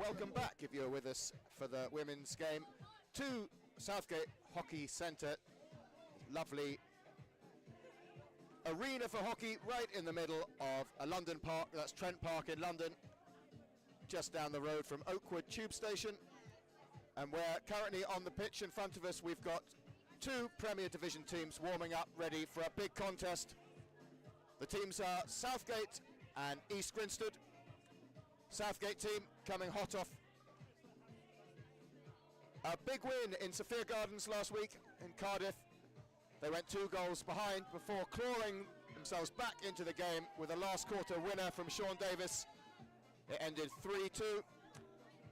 welcome back if you're with us for the women's game to Southgate Hockey Centre. Lovely arena for hockey right in the middle of a London park. That's Trent Park in London, just down the road from Oakwood Tube Station. And we're currently on the pitch in front of us. We've got two Premier Division teams warming up, ready for a big contest. The teams are Southgate and East Grinstead. Southgate team coming hot off a big win in Sophia Gardens last week in Cardiff. They went 2 goals behind before clawing themselves back into the game with a last quarter winner from Sean Davis. It ended 3-2.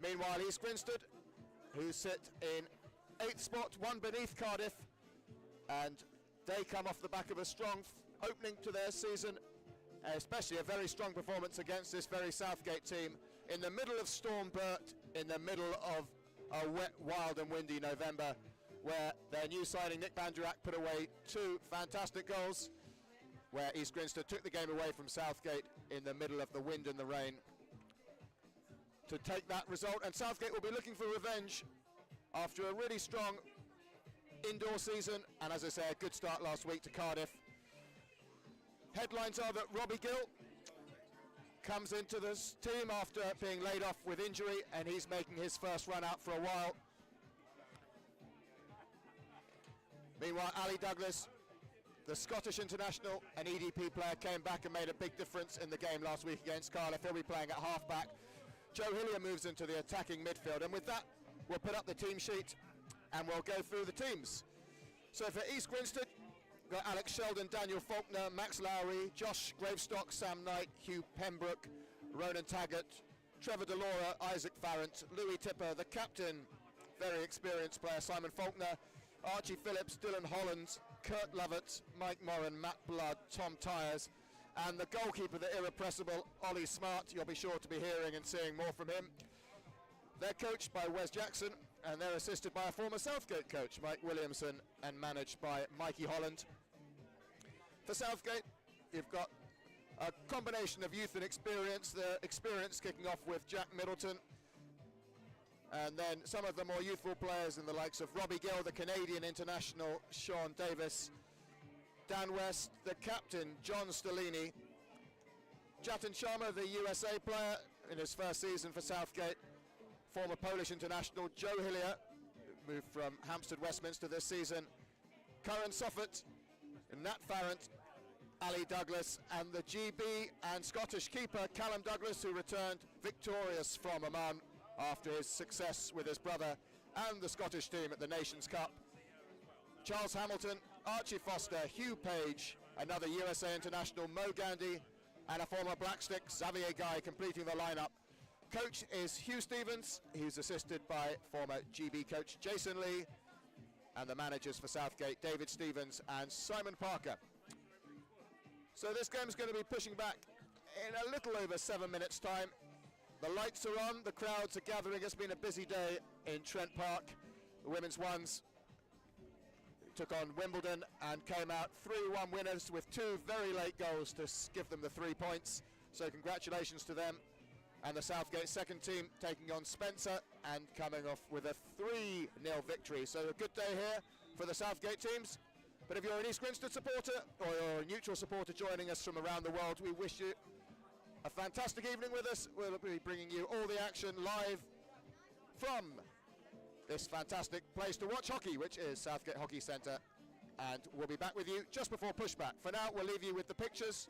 Meanwhile, East Grinstead, who sit in 8th spot, one beneath Cardiff, and they come off the back of a strong opening to their season, especially a very strong performance against this very Southgate team in the middle of Storm Bert, in the middle of a wet, wild and windy November, where their new signing Nick Bandurak put away 2 fantastic goals, where East Grinstead took the game away from Southgate in the middle of the wind and the rain to take that result. And Southgate will be looking for revenge after a really strong indoor season, and as I say, a good start last week to Cardiff. Headlines are that Robbie Gill comes into this team after being laid off with injury, and he's making his first run out for a while. Meanwhile, Ali Douglas, the Scottish international and EDP player, came back and made a big difference in the game last week against Cardiff. He'll be playing at half-back. Joe Hillier moves into the attacking midfield, and with that, we'll put up the team sheet and we'll go through the teams. So for East Grinstead, we've got Alex Sheldon, Daniel Faulkner, Max Lowry, Josh Gravestock, Sam Knight, Hugh Pembroke, Ronan Taggart, Trevor Delora, Isaac Farrant, Louis Tipper, the captain, very experienced player, Simon Faulkner, Archie Phillips, Dylan Holland, Kurt Lovett, Mike Moran, Matt Blood, Tom Tyres, and the goalkeeper, the irrepressible Ollie Smart. You'll be sure to be hearing and seeing more from him. They're coached by Wes Jackson, and they're assisted by a former Southgate coach, Mike Williamson, and managed by Mikey Holland. For Southgate, you've got a combination of youth and experience. The experience kicking off with Jack Middleton, and then some of the more youthful players in the likes of Robbie Gill, the Canadian international, Sean Davis, Dan West, the captain, John Stellini, Jatin Sharma, the USA player in his first season for Southgate, former Polish international, Joe Hillier, who moved from Hampstead Westminster this season, Curran Soffert, Nat Farrant, Ali Douglas, and the GB and Scottish keeper, Callum Douglas, who returned victorious from Oman after his success with his brother and the Scottish team at the Nations Cup. Charles Hamilton, Archie Foster, Hugh Page, another USA international, Mo Gandhi, and a former Blackstick, Xavier Guy, completing the lineup. Coach is Hugh Stevens. He's assisted by former GB coach Jason Lee, and the managers for Southgate, David Stevens and Simon Parker. So this game's going to be pushing back in a little over 7 minutes' time. The lights are on, the crowds are gathering. It's been a busy day in Trent Park. The women's ones took on Wimbledon and came out 3-1 winners with 2 very late goals to give them the 3 points. So congratulations to them. And the Southgate second team taking on Spencer and coming off with a 3-0 victory. So a good day here for the Southgate teams. But if you're an East Grinstead supporter or you're a neutral supporter joining us from around the world, we wish you a fantastic evening with us. We'll be bringing you all the action live from this fantastic place to watch hockey, which is Southgate Hockey Centre. And we'll be back with you just before pushback. For now, we'll leave you with the pictures.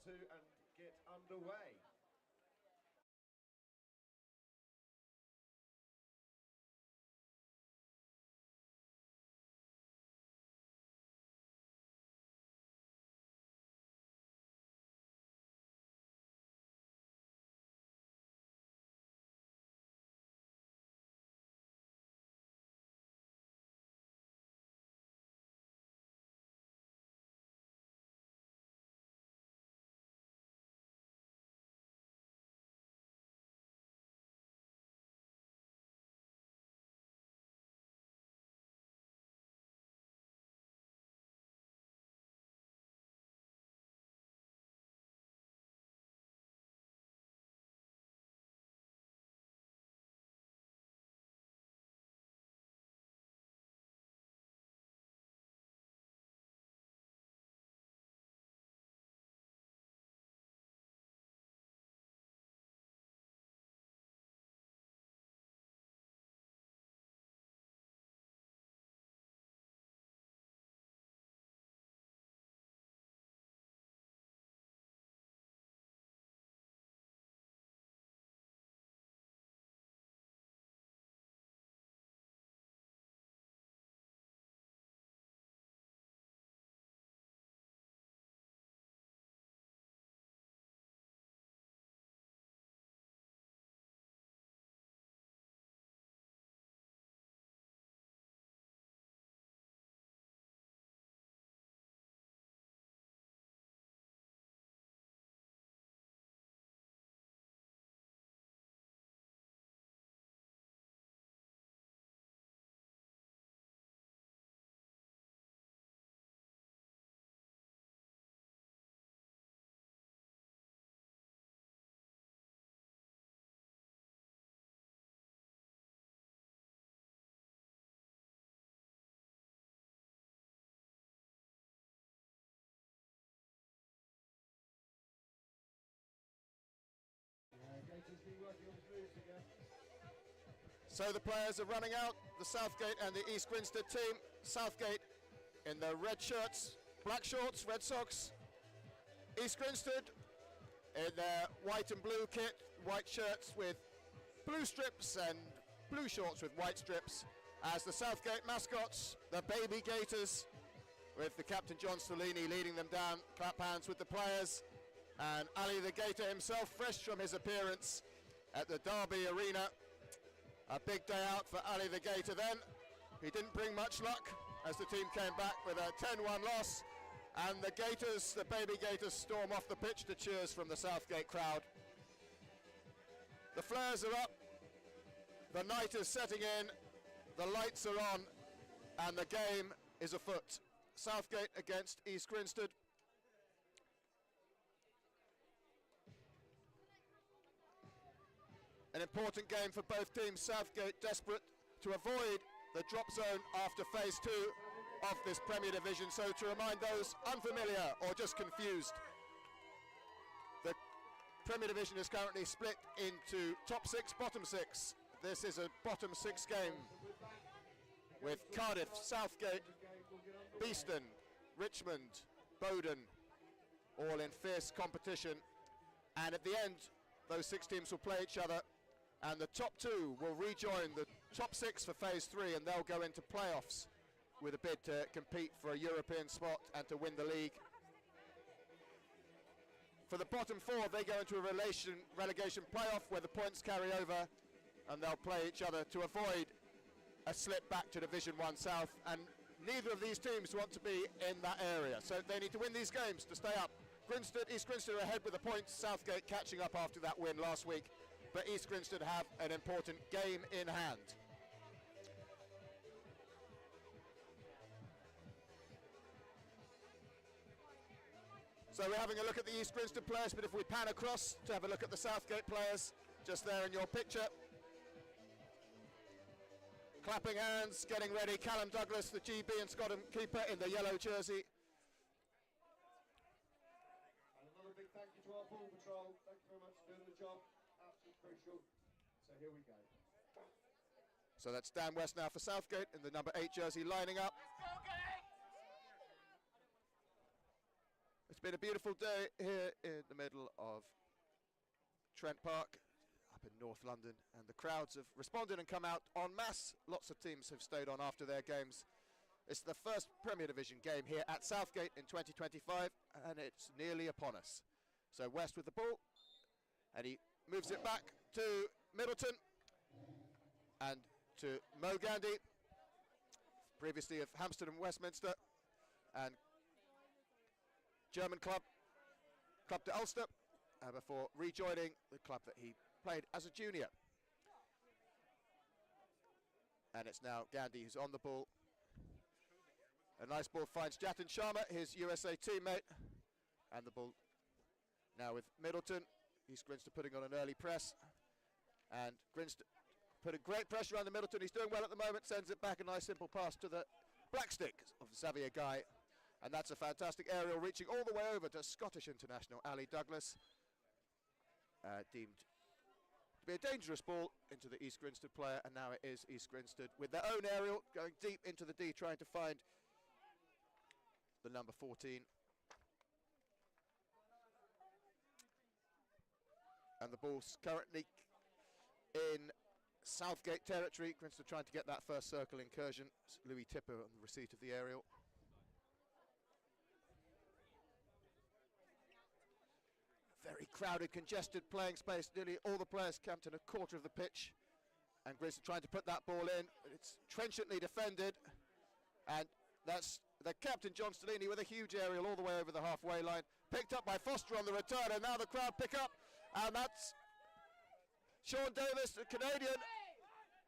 to and get underway. So the players are running out, the Southgate and the East Grinstead team. Southgate in the red shirts, black shorts, red socks. East Grinstead in their white and blue kit, white shirts with blue strips and blue shorts with white strips. As the Southgate mascots, the Baby Gators, with the captain John Stellini leading them down, clap hands with the players. And Ali the Gator himself, fresh from his appearance at the Derby Arena. A big day out for Ali the Gator then. He didn't bring much luck as the team came back with a 10-1 loss. And the Gators, the Baby Gators, storm off the pitch to cheers from the Southgate crowd. The flares are up, the night is setting in, the lights are on, and the game is afoot. Southgate against East Grinstead. An important game for both teams. Southgate desperate to avoid the drop zone after phase 2 of this Premier Division. So to remind those unfamiliar or just confused, the Premier Division is currently split into top 6, bottom 6. This is a bottom 6 game with Cardiff, Southgate, Beeston, Richmond, Bowden, all in fierce competition. And at the end, those 6 teams will play each other, and the top 2 will rejoin the top 6 for phase 3, and they'll go into playoffs with a bid to compete for a European spot and to win the league. For the bottom 4, they go into a relegation playoff where the points carry over, and they'll play each other to avoid a slip back to Division 1 South. And neither of these teams want to be in that area, so they need to win these games to stay up. East Grinstead are ahead with the points, Southgate catching up after that win last week, but East Grinstead have an important game in hand. So we're having a look at the East Grinstead players, but if we pan across to have a look at the Southgate players, just there in your picture. Clapping hands, getting ready. Callum Douglas, the GB and Scotland keeper, in the yellow jersey. And another big thank you to our ball patrol. Thank you very much for doing the job. Absolutely crucial. So here we go. So that's Dan West now for Southgate in the number 8 jersey lining up. It's been a beautiful day here in the middle of Trent Park, up in North London, and the crowds have responded and come out en masse. Lots of teams have stayed on after their games. It's the first Premier Division game here at Southgate in 2025, and it's nearly upon us. So West with the ball, and he moves it back to Middleton and to Mo Gandhi, previously of Hampstead and Westminster, and German club to Ulster, before rejoining the club that he played as a junior. And it's now Gandhi who's on the ball. A nice ball finds Jatin Sharma, his USA teammate, and the ball now with Middleton. He's Grinstead putting on an early press, and Grinstead putting great pressure on the Middleton. He's doing well at the moment, sends it back, a nice simple pass to the black stick of Xavier Guy, and that's a fantastic aerial reaching all the way over to Scottish international Ali Douglas, deemed to be a dangerous ball into the East Grinstead player, and now it is East Grinstead with their own aerial going deep into the D, trying to find the number 14. And the ball's currently in Southgate territory. Grinstead trying to get that first circle incursion. It's Louis Tipper on the receipt of the aerial. Very crowded, congested playing space. Nearly all the players camped in a quarter of the pitch. And Grinstead trying to put that ball in. It's trenchantly defended. And that's the captain, John Stellini, with a huge aerial all the way over the halfway line. Picked up by Foster on the return, and now the crowd pick up. And that's Sean Davis, the Canadian,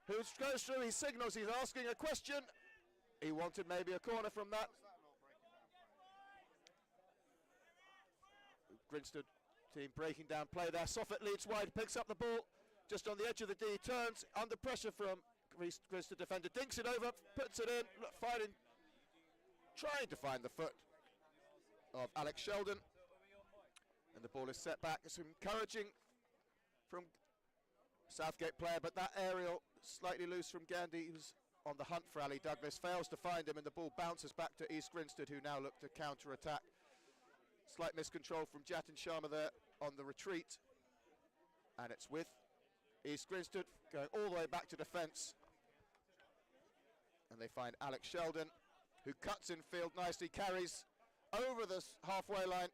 who goes through his signals. He's asking a question. He wanted maybe a corner from that. Grinstead team breaking down play there. Soffit leads wide, picks up the ball just on the edge of the D, turns under pressure from Grinstead defender, dinks it over, puts it in, fighting, trying to find the foot of Alex Sheldon. And the ball is set back. It's encouraging from Southgate player, but that aerial slightly loose from Gandhi, who's on the hunt for Ali Douglas, fails to find him, and the ball bounces back to East Grinstead, who now look to counter-attack. Slight miscontrol from Jatin Sharma there on the retreat, and it's with East Grinstead going all the way back to defence, and they find Alex Sheldon, who cuts in field nicely, carries over the halfway line.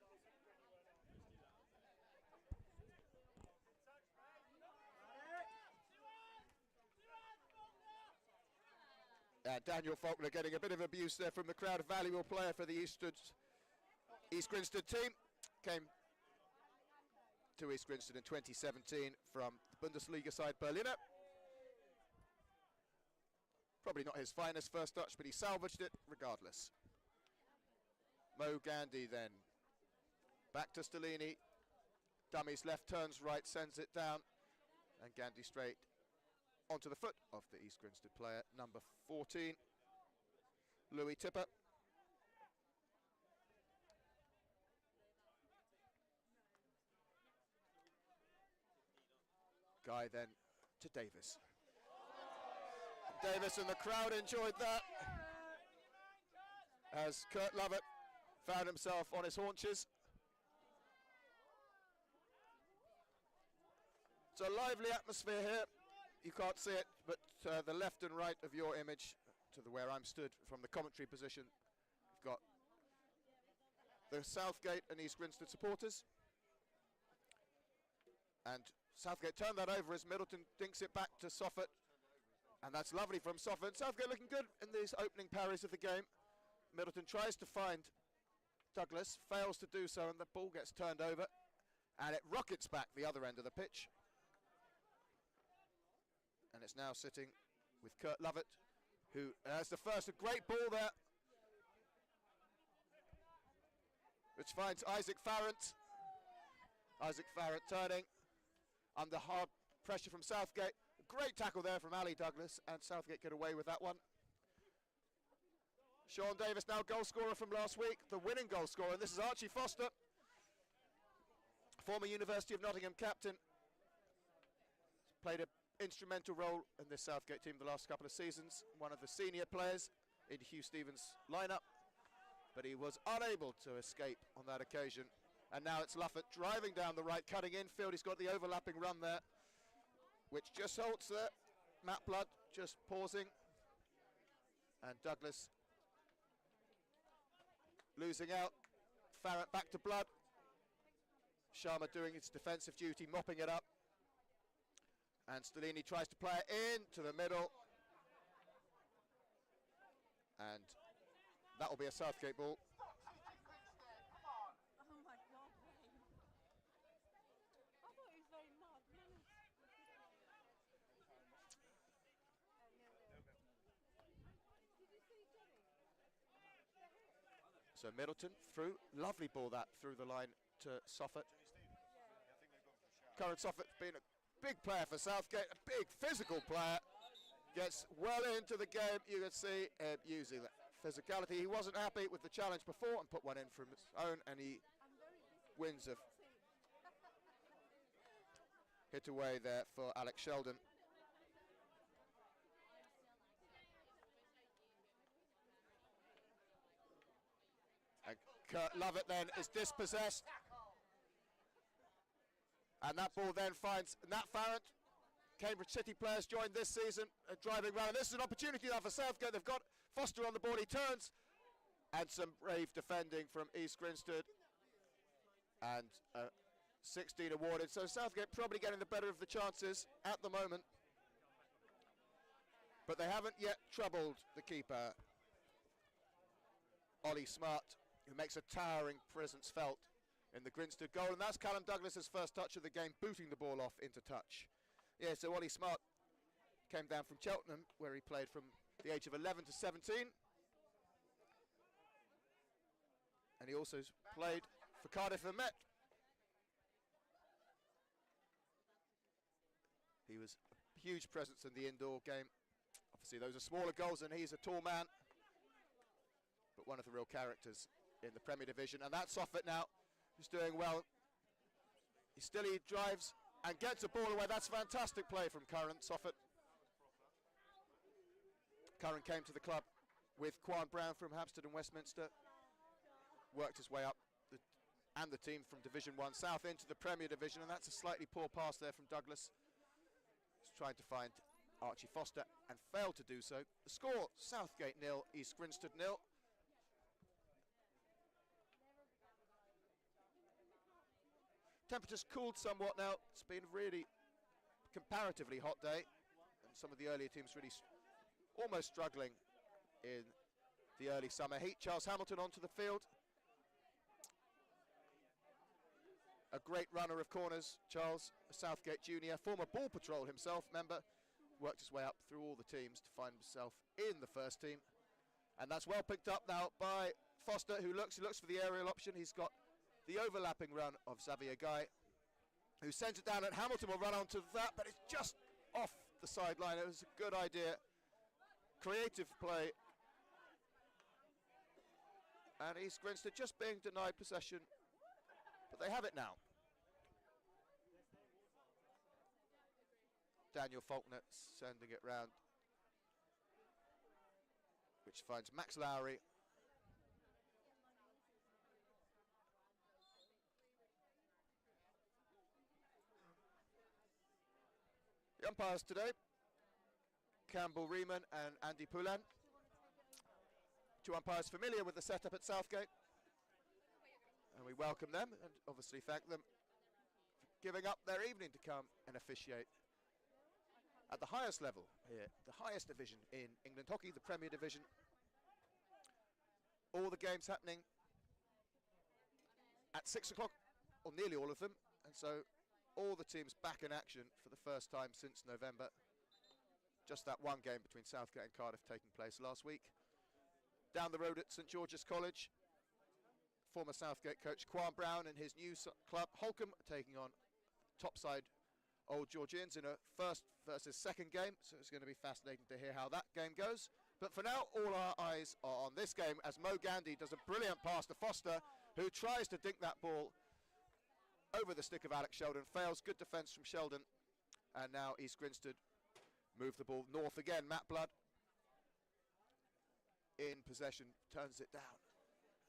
Daniel Faulkner getting a bit of abuse there from the crowd. A valuable player for the East Grinstead team. Came to East Grinstead in 2017 from the Bundesliga side Berliner. Probably not his finest first touch, but he salvaged it regardless. Mo Gandhi then. Back to Stellini. Dummies left, turns right, sends it down. And Gandhi straight onto the foot of the East Grinstead player, number 14, Louis Tipper. Guy then to Davis. Davis and the crowd enjoyed that, as Kurt Lovett found himself on his haunches. It's a lively atmosphere here. You can't see it, but the left and right of your image, to where I'm stood from the commentary position, you've got the Southgate and East Grinstead supporters. And Southgate turned that over as Middleton dinks it back to Soffit. And that's lovely from Soffit. Southgate looking good in these opening parries of the game. Middleton tries to find Douglas, fails to do so, and the ball gets turned over. And it rockets back the other end of the pitch. And it's now sitting with Kurt Lovett, who has the first, a great ball there, which finds Isaac Farrant. Isaac Farrant turning under hard pressure from Southgate. A great tackle there from Ali Douglas, and Southgate get away with that one. Sean Davis now goal scorer from last week, the winning goal scorer, and this is Archie Foster, former University of Nottingham captain. Played an instrumental role in this Southgate team the last couple of seasons, one of the senior players in Hugh Stevens' lineup. but he was unable to escape on that occasion. And now it's Luffett driving down the right, cutting infield. He's got the overlapping run there, which just holds there. Matt Blood just pausing. And Douglas losing out. Farrant back to Blood. Sharma doing his defensive duty, mopping it up. And Stellini tries to play it into the middle. And that will be a Southgate ball. So Middleton through, lovely ball that through the line to Soffert. Curran Soffert being a big player for Southgate, a big physical player. Gets well into the game, you can see him using that physicality. He wasn't happy with the challenge before and put one in from his own, and he wins a hit away there for Alex Sheldon. And Kurt Lovett then is dispossessed. And that ball then finds Nat Farrant. Cambridge City players joined this season, driving around. And this is an opportunity now for Southgate. They've got Foster on the board, he turns. And some brave defending from East Grinstead. And 16 awarded. So Southgate probably getting the better of the chances at the moment. But they haven't yet troubled the keeper, Ollie Smart, who makes a towering presence felt in the Grinstead goal. And that's Callum Douglas's first touch of the game, booting the ball off into touch. Yeah, so Ollie Smart came down from Cheltenham, where he played from the age of 11 to 17. And he also played for Cardiff and Met. He was a huge presence in the indoor game. Obviously those are smaller goals and he's a tall man, but one of the real characters in the Premier Division. And that's Soffert now, who's doing well. He drives and gets a ball away. That's fantastic play from Curran Soffert. Curran came to the club with Quan Brown from Hampstead and Westminster, worked his way up and the team from Division 1 South into the Premier Division, and that's a slightly poor pass there from Douglas. He's trying to find Archie Foster and failed to do so. The score, Southgate 0, East Grinstead 0. Temperatures cooled somewhat now. It's been a really comparatively hot day, and some of the earlier teams really almost struggling in the early summer heat. Charles Hamilton onto the field. A great runner of corners, Charles, a Southgate junior, former Ball Patrol himself, member, worked his way up through all the teams to find himself in the first team. And that's well picked up now by Foster, who looks for the aerial option. He's got the overlapping run of Xavier Guy, who sends it down, and Hamilton will run onto that, but it's just off the sideline. It was a good idea. Creative play. And East Grinstead just being denied possession, but they have it now. Daniel Faulkner sending it round, which finds Max Lowry. The umpires today, Campbell Riemann and Andy Poulin. Two umpires familiar with the setup at Southgate. And we welcome them and obviously thank them for giving up their evening to come and officiate at the highest level here, the highest division in England hockey, the Premier Division. All the games happening at 6 o'clock, or nearly all of them, and so all the teams back in action for the first time since November. Just that one game between Southgate and Cardiff taking place last week. Down the road at St George's College, former Southgate coach Quan Brown and his new club Holcombe taking on topside Old Georgians in a first versus second game, so it's going to be fascinating to hear how that game goes. But for now, all our eyes are on this game as Mo Gandhi does a brilliant pass to Foster, who tries to dink that ball over the stick of Alex Sheldon, fails. Good defence from Sheldon, and now East Grinstead move the ball north again. Matt Blood in possession, turns it down,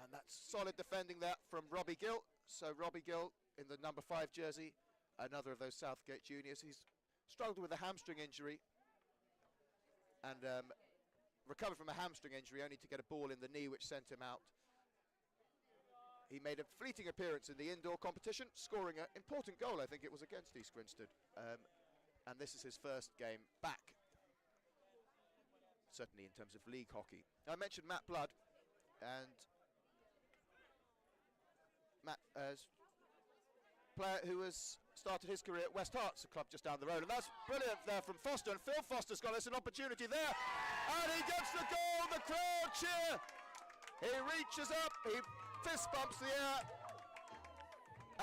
And that's solid defending there from Robbie Gill. So Robbie Gill in the number 5 jersey, another of those Southgate juniors. He's struggled with a hamstring injury and recovered from a hamstring injury only to get a ball in the knee which sent him out. He made a fleeting appearance in the indoor competition, scoring an important goal, I think it was against East Grinstead. And this is his first game back, certainly in terms of league hockey. I mentioned Matt Blood, and Matt is a player who has started his career at West Herts, a club just down the road, and that's brilliant there from Foster, and Phil Foster's got us an opportunity there, and he gets the goal, the crowd cheer, he reaches up, he fist bumps the air,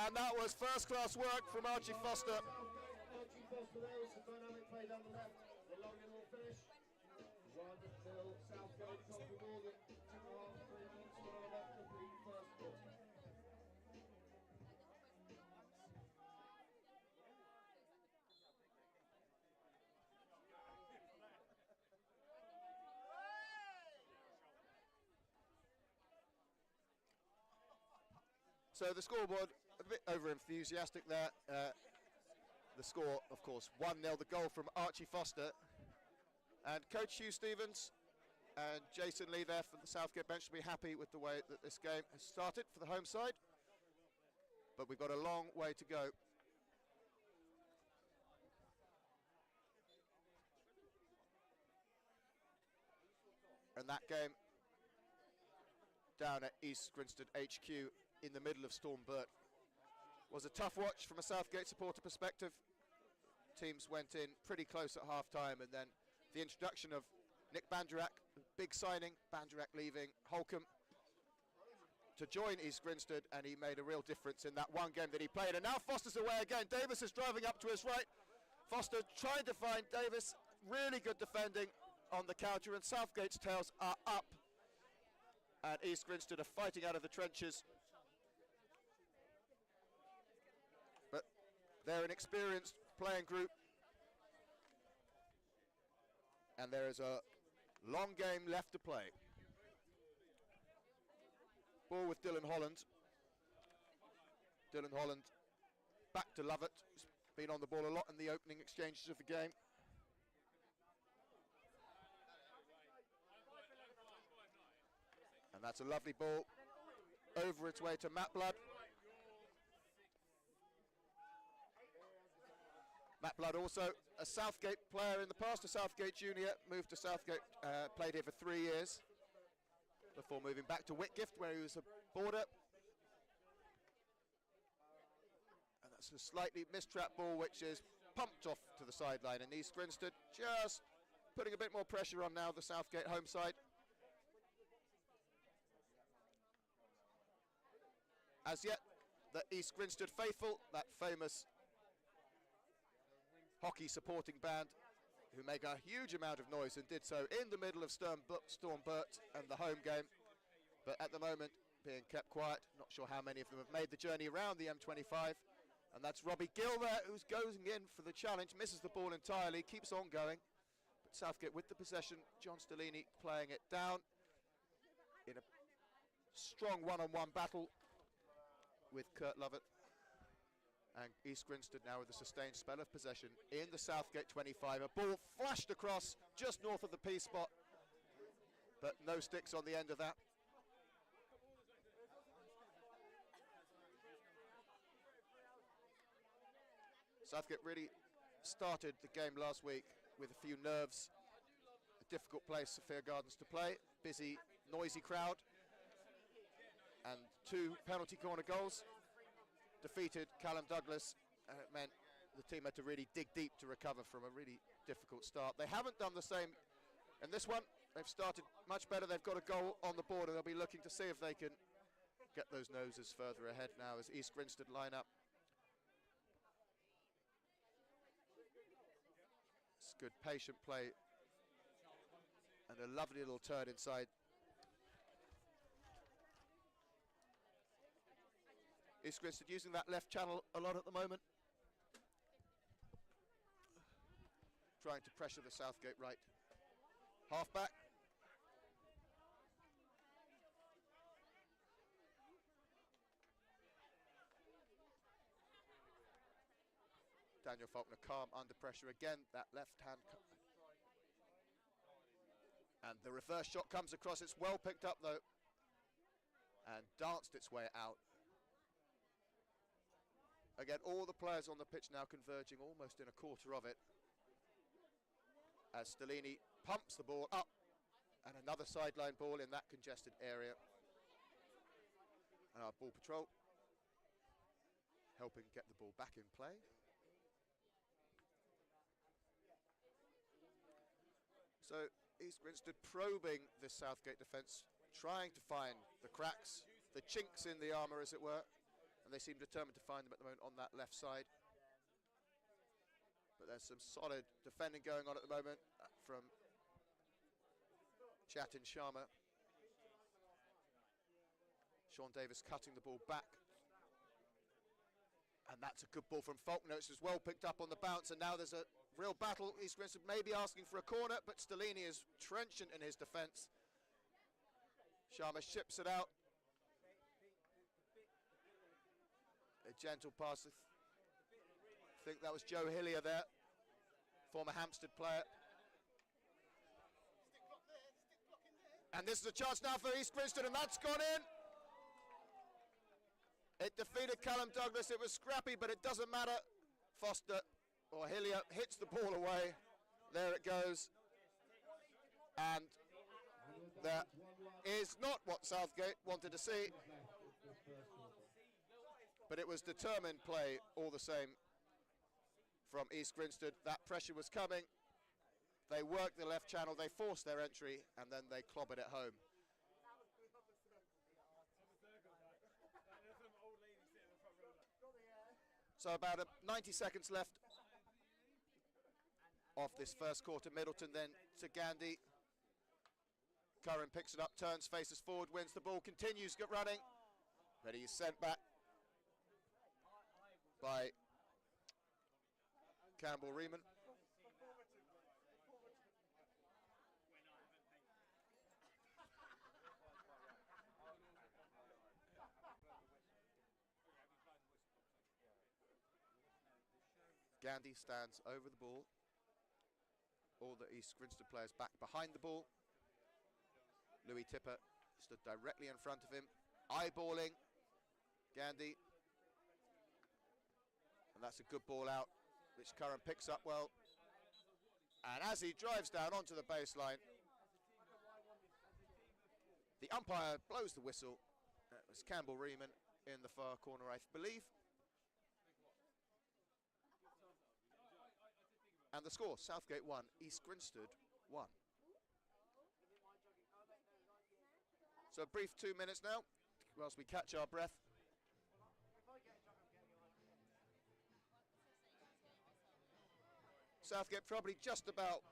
and that was first class work from Archie Foster. Archie Foster there was a dynamic play down the left, the long end will finish, run until Southgate got for more than 2.5, 3 minutes left of the first quarter. So the scoreboard, a bit over-enthusiastic there. The score, of course, 1-0, the goal from Archie Foster. And Coach Hugh Stevens and Jason Lee there from the Southgate bench will be happy with the way that this game has started for the home side. But we've got a long way to go. And that game down at East Grinstead HQ in the middle of Storm Burt was a tough watch from a Southgate supporter perspective. Teams went in pretty close at half-time, and then the introduction of Nick Banderak, big signing, Banderak leaving Holcombe to join East Grinstead, and he made a real difference in that one game that he played. And now Foster's away again. Davis is driving up to his right. Foster trying to find Davis, really good defending on the counter, and Southgate's tails are up, and East Grinstead are fighting out of the trenches. But they're an experienced playing group, and there is a long game left to play. Ball with Dylan Holland. Dylan Holland back to Lovett, who's been on the ball a lot in the opening exchanges of the game. And that's a lovely ball over its way to Matt Blood. Matt Blood, also a Southgate player in the past, a Southgate junior, moved to Southgate, played here for 3 years before moving back to Whitgift where he was a boarder. And that's a slightly mistrapped ball which is pumped off to the sideline, and East Grinstead just putting a bit more pressure on now, the Southgate home side. As yet, the East Grinstead faithful, that famous hockey supporting band, who make a huge amount of noise and did so in the middle of Storm Burt and the home game, but at the moment being kept quiet. Not sure how many of them have made the journey around the M25, and that's Robbie Gill there, who's going in for the challenge, misses the ball entirely, keeps on going, but Southgate with the possession. John Stellini playing it down in a strong one-on-one battle with Kurt Lovett, and East Grinstead now with a sustained spell of possession in the Southgate 25. A ball flashed across just north of the P spot, but no sticks on the end of that. Southgate really started the game last week with a few nerves. A difficult place, Sophia Gardens, to play. Busy, noisy crowd, and 2 penalty corner goals defeated Callum Douglas, and it meant the team had to really dig deep to recover from a really difficult start. They haven't done the same in this one. They've started much better. They've got a goal on the board, and they'll be looking to see if they can get those noses further ahead now as East Grinstead line up. It's good patient play and a lovely little turn inside. East Grinstead using that left channel a lot at the moment, trying to pressure the Southgate right halfback. Daniel Faulkner calm under pressure again. That left hand. And the reverse shot comes across. It's well picked up though. And danced its way out. Again, all the players on the pitch now converging almost in a quarter of it. As Stellini pumps the ball up. And another sideline ball in that congested area. And our ball patrol helping get the ball back in play. So East Grinstead probing the Southgate defence, trying to find the cracks, the chinks in the armour as it were, and they seem determined to find them at the moment on that left side. But there's some solid defending going on at the moment from Jatin Sharma. Sean Davis cutting the ball back. And that's a good ball from Faulkner. It's as well picked up on the bounce, and now there's a real battle. East Grinstead may be asking for a corner, but Stellini is trenchant in his defence. Sharma ships it out. A gentle pass. I think that was Joe Hillier there, former Hampstead player. And this is a chance now for East Grinstead, and that's gone in. It defeated Callum Douglas. It was scrappy, but it doesn't matter. Foster, or Hillier, hits the ball away. There it goes. And that is not what Southgate wanted to see. But it was determined play all the same from East Grinstead. That pressure was coming. They worked the left channel, they forced their entry, and then they clobbered it home. So about 90 seconds left of this first quarter. Middleton then to Gandhi. Curran picks it up, turns, faces forward, wins the ball, continues running. But he's sent back by Campbell Riemann. Gandhi stands over the ball. All the East Grinstead players back behind the ball. Louis Tipper stood directly in front of him, eyeballing Gandhi. And that's a good ball out, which Curran picks up well. And as he drives down onto the baseline, the umpire blows the whistle. It was Campbell Riemann in the far corner, I believe. And the score, Southgate 1, East Grinstead 1. So a brief 2 minutes now, whilst we catch our breath. Southgate probably just about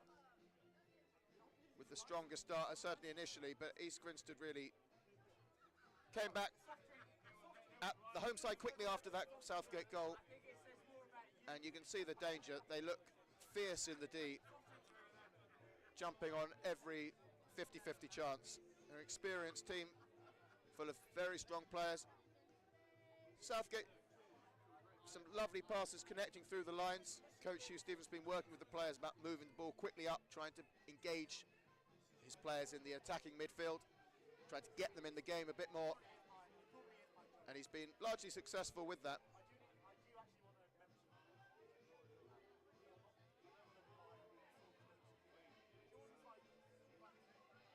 with the strongest starter, certainly initially, but East Grinstead really came back at the home side quickly after that Southgate goal. And you can see the danger. They look fierce in the D, jumping on every 50-50 chance. They're an experienced team full of very strong players. Southgate, some lovely passes connecting through the lines. Coach Hugh Stevens has been working with the players about moving the ball quickly up, trying to engage his players in the attacking midfield, trying to get them in the game a bit more. And he's been largely successful with that.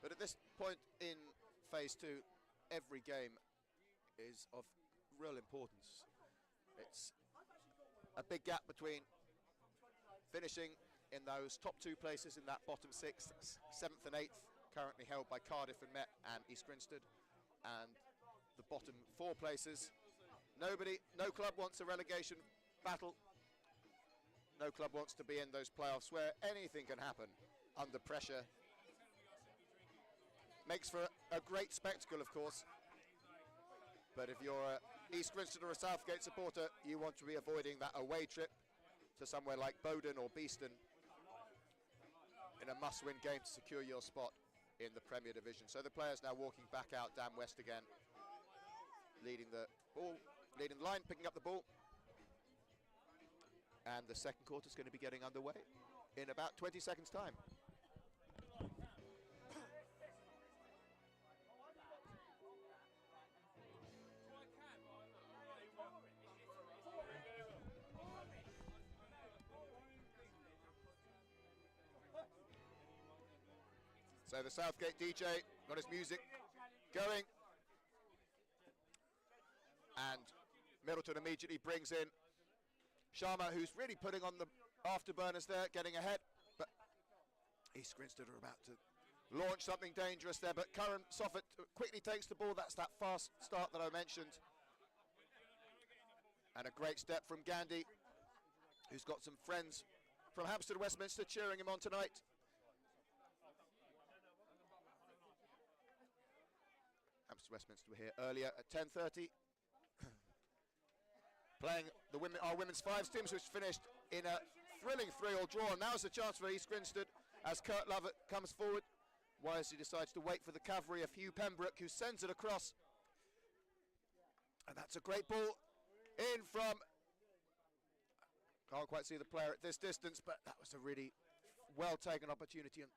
But at this point in phase 2, every game is of real importance. It's a big gap between finishing in those top 2 places in that bottom 6, 7th and 8th, currently held by Cardiff and Met and East Grinstead, and the bottom 4 places. No club wants a relegation battle. No club wants to be in those playoffs where anything can happen under pressure. Makes for a great spectacle, of course. But if you're a East Grinstead or a Southgate supporter, you want to be avoiding that away trip to somewhere like Bowden or Beeston in a must-win game to secure your spot in the Premier Division. So the players now walking back out down west again, leading the line, picking up the ball. And the second quarter is going to be getting underway in about 20 seconds' time. So the Southgate DJ got his music going, and Middleton immediately brings in Sharma, who's really putting on the afterburners there, getting ahead, but East Grinstead are about to launch something dangerous there, but Curran Soffit quickly takes the ball. That's that fast start that I mentioned. And a great step from Gandhi, who's got some friends from Hampstead Westminster cheering him on tonight. Hampstead Westminster were here earlier at 10:30. Playing the our women's fives teams, which finished in a thrilling 3-3 draw. And now's the chance for East Grinstead as Kurt Lovett comes forward. Wisely decides to wait for the cavalry of Hugh Pembroke, who sends it across. And that's a great ball in from, can't quite see the player at this distance, but that was a really well taken opportunity. And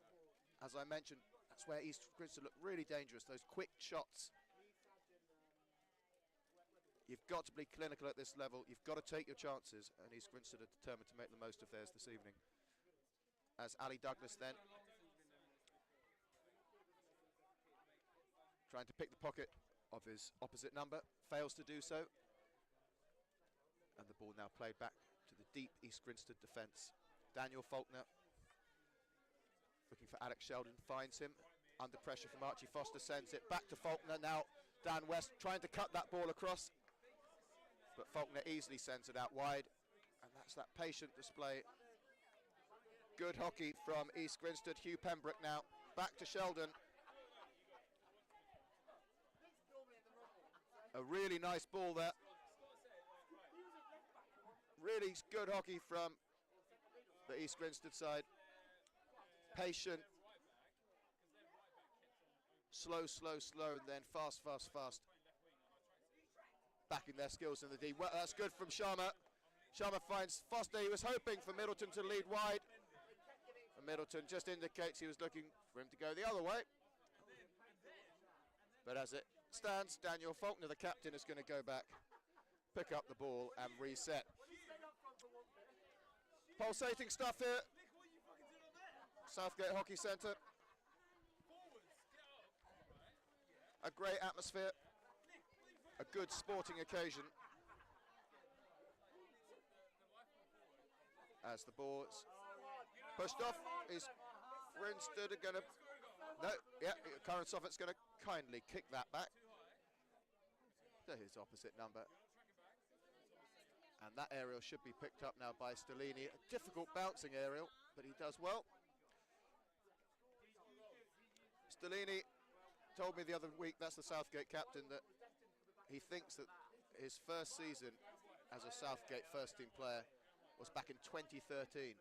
as I mentioned, that's where East Grinstead look really dangerous, those quick shots. You've got to be clinical at this level. You've got to take your chances, and East Grinstead are determined to make the most of theirs this evening. As Ali Douglas then trying to pick the pocket of his opposite number, fails to do so. And the ball now played back to the deep East Grinstead defence. Daniel Faulkner looking for Alex Sheldon, finds him. Under pressure from Archie Foster, sends it back to Faulkner. Now Dan West trying to cut that ball across, but Faulkner easily sends it out wide, and that's that patient display. Good hockey from East Grinstead. Hugh Pembroke now back to Sheldon. A really nice ball there. Really good hockey from the East Grinstead side. Patient. Slow, slow, slow, and then fast, fast, fast. Backing their skills in the D. Well, that's good from Sharma. Sharma finds Foster. He was hoping for Middleton to lead wide. And Middleton just indicates he was looking for him to go the other way. But as it stands, Daniel Faulkner, the captain, is going to go back, pick up the ball and reset. Pulsating stuff here. Southgate Hockey Centre. A great atmosphere. A good sporting occasion. As the ball is pushed off, is Grinstead are going to... No, yeah, Curran Soffit's going to kindly kick that back to his opposite number. And that aerial should be picked up now by Stellini. A difficult bouncing aerial, but he does well. Stellini told me the other week, that's the Southgate captain, that he thinks that his first season as a Southgate first team player was back in 2013.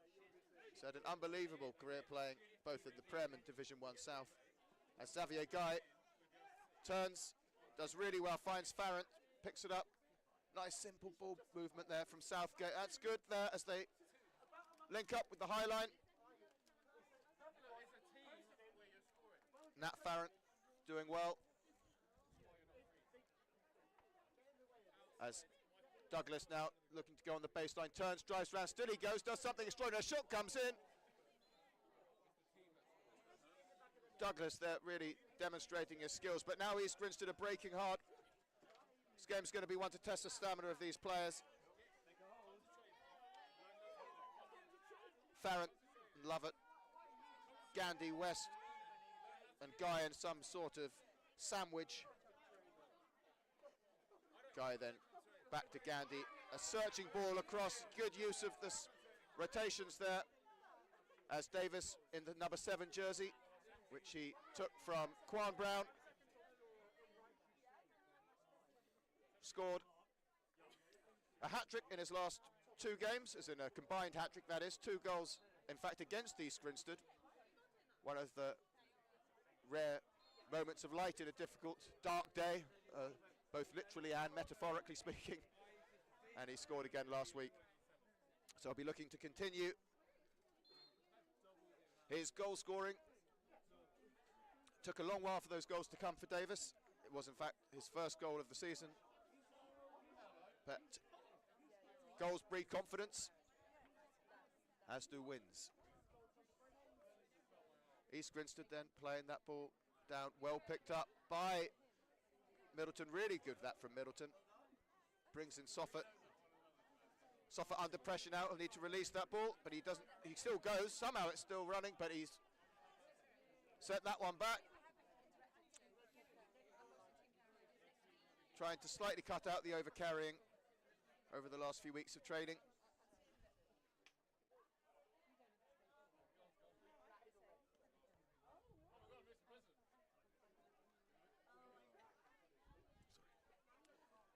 He's had an unbelievable career playing both in the Prem and Division 1 South. As Xavier Guy turns, does really well, finds Farrant, picks it up. Nice simple ball movement there from Southgate. That's good there as they link up with the high line. Nat Farrant doing well. As Douglas now looking to go on the baseline, turns, drives round, still he goes, does something extraordinary, a shot comes in. Douglas there really demonstrating his skills, but now East Grinstead are breaking hard. This game's going to be one to test the stamina of these players. Farrant and Lovett, Gandhi, West and Guy in some sort of sandwich. Guy then back to Gandhi, a searching ball across, good use of the rotations there as Davis in the number 7 jersey, which he took from Quan Brown, scored a hat-trick in his last 2 games, as in a combined hat-trick that is, 2 goals in fact against East Grinstead. One of the rare moments of light in a difficult, dark day, both literally and metaphorically speaking, and he scored again last week. So I'll be looking to continue his goal scoring. Took a long while for those goals to come for Davis. It was in fact his first goal of the season. But goals breed confidence, as do wins. East Grinstead then playing that ball down, well picked up by Middleton. Really good that from Middleton. Brings in Soffert. Soffert under pressure now, will need to release that ball, but he doesn't, he still goes. Somehow it's still running, but he's set that one back. Trying to slightly cut out the over-carrying over the last few weeks of training.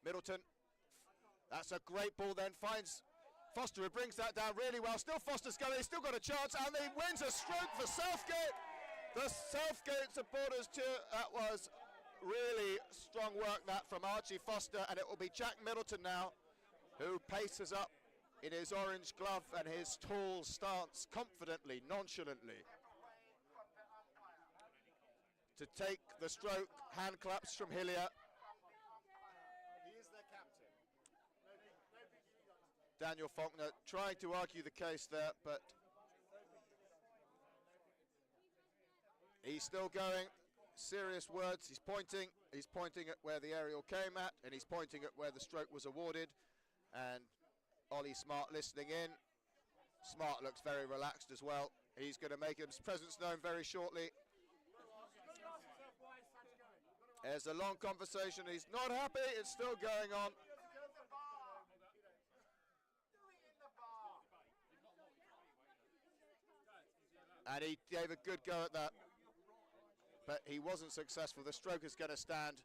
Middleton, that's a great ball then, finds Foster, who brings that down really well. Still Foster's going, he's still got a chance, and he wins a stroke for Southgate. The Southgate supporters too, that was really strong work that from Archie Foster, and it will be Jack Middleton now, who paces up in his orange glove and his tall stance, confidently, nonchalantly, to take the stroke. Hand claps from Hillier. Daniel Faulkner trying to argue the case there, but he's still going. Serious words. He's pointing at where the aerial came at, and he's pointing at where the stroke was awarded. And Ollie Smart listening in. Smart looks very relaxed as well. He's going to make his presence known very shortly. There's a long conversation. He's not happy. It's still going on. And he gave a good go at that, but he wasn't successful. The stroke is going to stand.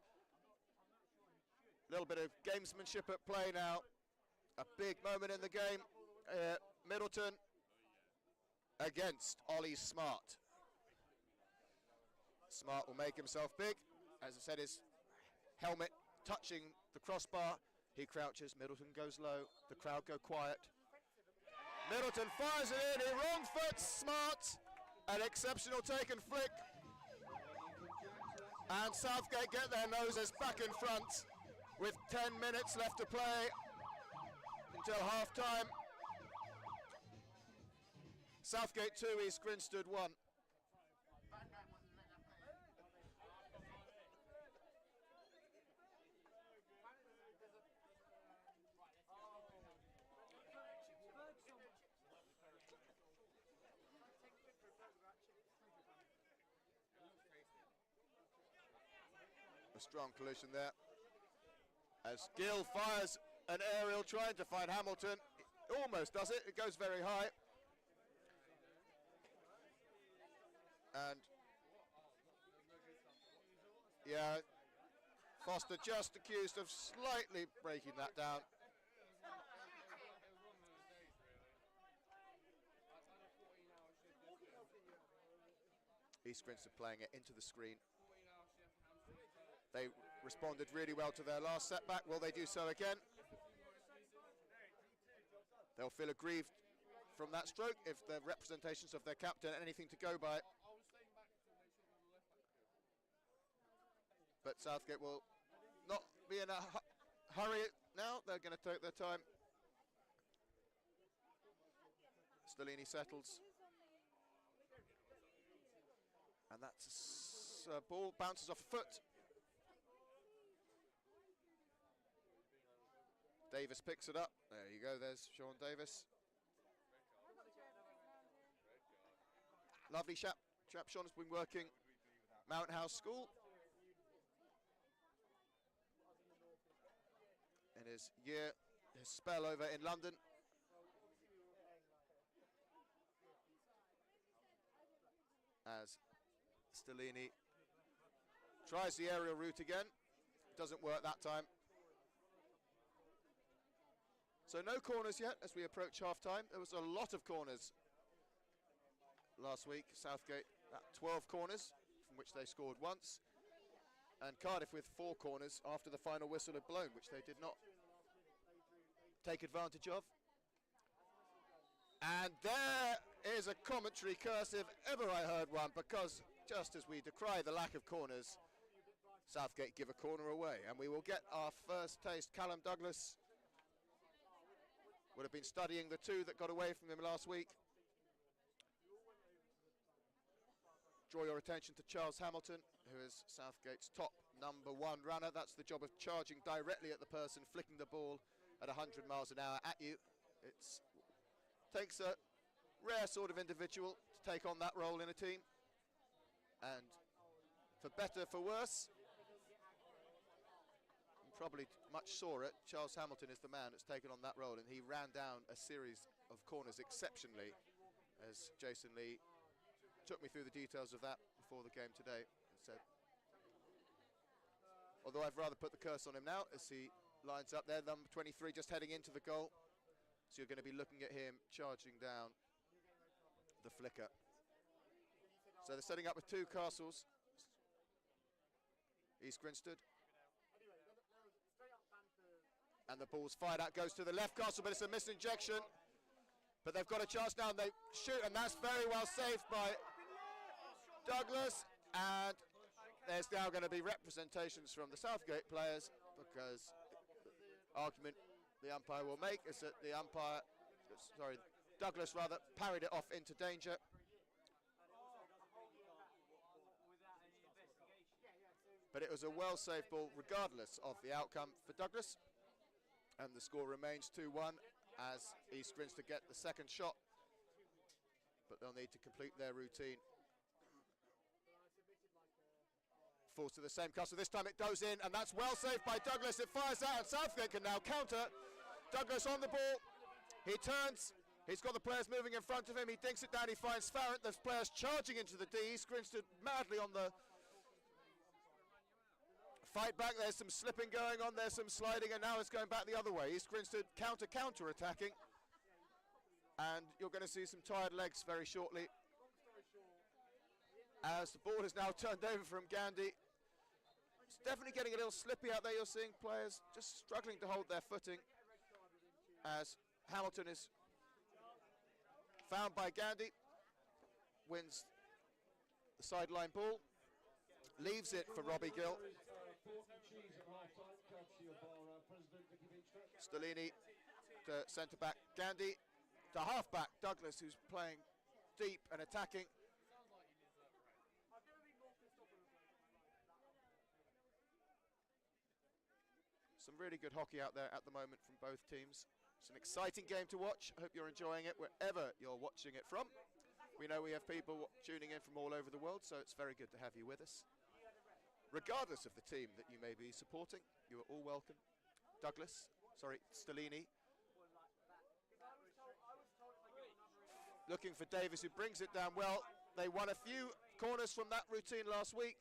A little bit of gamesmanship at play now. A big moment in the game. Middleton against Ollie Smart. Smart will make himself big. As I said, his helmet touching the crossbar. He crouches, Middleton goes low. The crowd go quiet. Middleton fires it in, he wrong foot Smart. An exceptional take and flick. And Southgate get their noses back in front with 10 minutes left to play until half time. Southgate 2, East Grinstead 1. A strong collision there as Gill fires an aerial trying to find Hamilton. It almost does it, it goes very high. And yeah, Foster just accused of slightly breaking that down. East Grinstead playing it into the screen. They responded really well to their last setback. Will they do so again? They'll feel aggrieved from that stroke if the representations of their captain are anything to go by. But Southgate will not be in a hurry now. They're going to take their time. Stellini settles. And that's a ball, bounces off a foot. Davis picks it up. There you go, there's Sean Davis. Lovely chap. Sean has been working Mountain House School in his spell over in London. As Stellini tries the aerial route again. Doesn't work that time. So no corners yet as we approach half-time. There was a lot of corners last week. Southgate at 12 corners, from which they scored once. And Cardiff with 4 corners after the final whistle had blown, which they did not take advantage of. And there is a commentary curse if ever I heard one, because just as we decry the lack of corners, Southgate give a corner away, and we will get our first taste. Callum Douglas would have been studying the two that got away from him last week. Draw your attention to Charles Hamilton, who is Southgate's top #1 runner. That's the job of charging directly at the person, flicking the ball at 100 miles an hour at you. It takes a rare sort of individual to take on that role in a team. And for better, for worse, you probably much saw it, Charles Hamilton is the man that's taken on that role, and he ran down a series of corners exceptionally, as Jason Lee took me through the details of that before the game today and said, although I've rather put the curse on him now as he lines up there, number 23 just heading into the goal. So you're going to be looking at him charging down the flicker. So they're setting up with two castles. East Grinstead. And the ball's fired out, goes to the left castle, but it's a misinjection. But they've got a chance now, and they shoot, and that's very well saved by Douglas. And there's now going to be representations from the Southgate players, because the argument the umpire will make is that the umpire, sorry, Douglas rather, parried it off into danger. But it was a well-saved ball regardless of the outcome for Douglas. And the score remains 2-1 as East Grinstead get the second shot. But they'll need to complete their routine. Falls to the same castle. This time it goes in, and that's well saved by Douglas. It fires out, and Southgate can now counter. Douglas on the ball. He turns. He's got the players moving in front of him. He dinks it down. He finds Farrant. There's players charging into the D. East Grinstead madly on the fight back. There's some slipping going on. There's some sliding, and now it's going back the other way. East Grinstead counter attacking, and you're going to see some tired legs very shortly as the ball is now turned over from Gandhi. It's definitely getting a little slippy out there. You're seeing players just struggling to hold their footing as Hamilton is found by Gandhi, wins the sideline ball, leaves it for Robbie Gill. Stellini to centre back Gandhi, to half back Douglas, who's playing deep and attacking. Some really good hockey out there at the moment from both teams. It's an exciting game to watch. I hope you're enjoying it wherever you're watching it from. We know we have people tuning in from all over the world, so it's very good to have you with us. Regardless of the team that you may be supporting, you are all welcome. Stellini. Looking for Davis, who brings it down well. They won a few corners from that routine last week,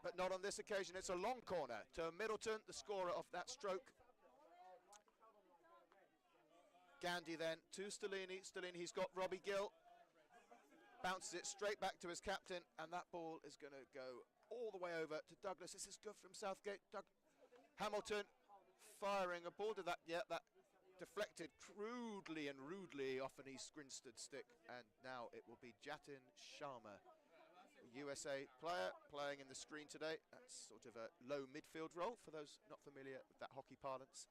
but not on this occasion. It's a long corner to Middleton, the scorer of that stroke. Gandhi then to Stellini. Stellini, he's got Robbie Gill. Bounces it straight back to his captain, and that ball is going to go all the way over to Douglas. This is good from Southgate. Hamilton firing a ball to that, yeah, that deflected crudely and rudely off an East Grinstead stick, and now it will be Jatin Sharma, USA player playing in the screen today. That's sort of a low midfield role for those not familiar with that hockey parlance.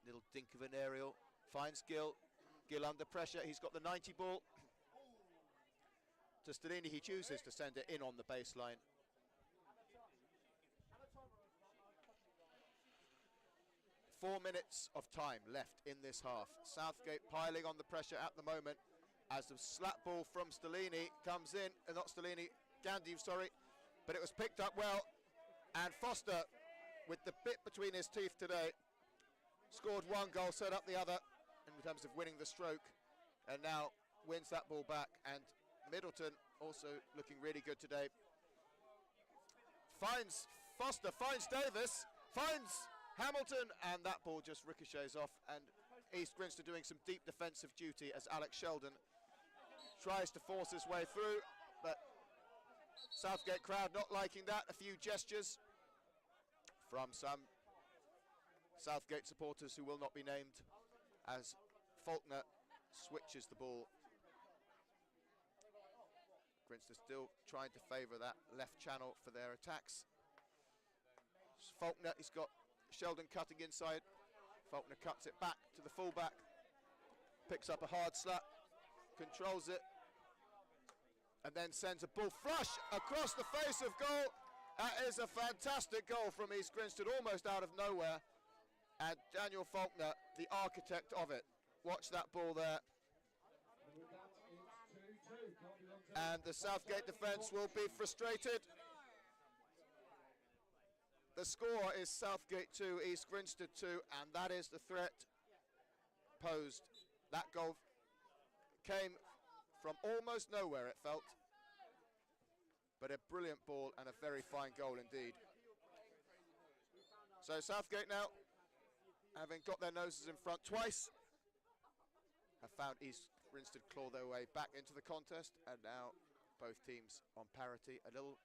Little dink of an aerial, finds Gill. Gill under pressure, he's got the 90 ball. To Stellini, he chooses to send it in on the baseline. Four minutes of time left in this half. Southgate piling on the pressure at the moment as the slap ball from Stellini comes in, not Stellini, Gandhi, sorry, but it was picked up well, and Foster, with the bit between his teeth today, scored one goal, set up the other in terms of winning the stroke, and now wins that ball back. And Middleton also looking really good today. Finds Foster, finds Davis, finds Hamilton, and that ball just ricochets off, and East Grinstead doing some deep defensive duty as Alex Sheldon tries to force his way through, but Southgate crowd not liking that. A few gestures from some Southgate supporters who will not be named as Faulkner switches the ball. Grinstead still trying to favour that left channel for their attacks. Faulkner, he's got Sheldon cutting inside. Faulkner cuts it back to the fullback. Picks up a hard slut, controls it, and then sends a ball flush across the face of goal. That is a fantastic goal from East Grinstead, almost out of nowhere. And Daniel Faulkner, the architect of it. Watch that ball there. And the Southgate defence will be frustrated. The score is Southgate 2, East Grinstead 2, and that is the threat posed. That goal came from almost nowhere, it felt. But a brilliant ball and a very fine goal indeed. So Southgate now, having got their noses in front twice, have found East Grinstead claw their way back into the contest, and now both teams on parity. A little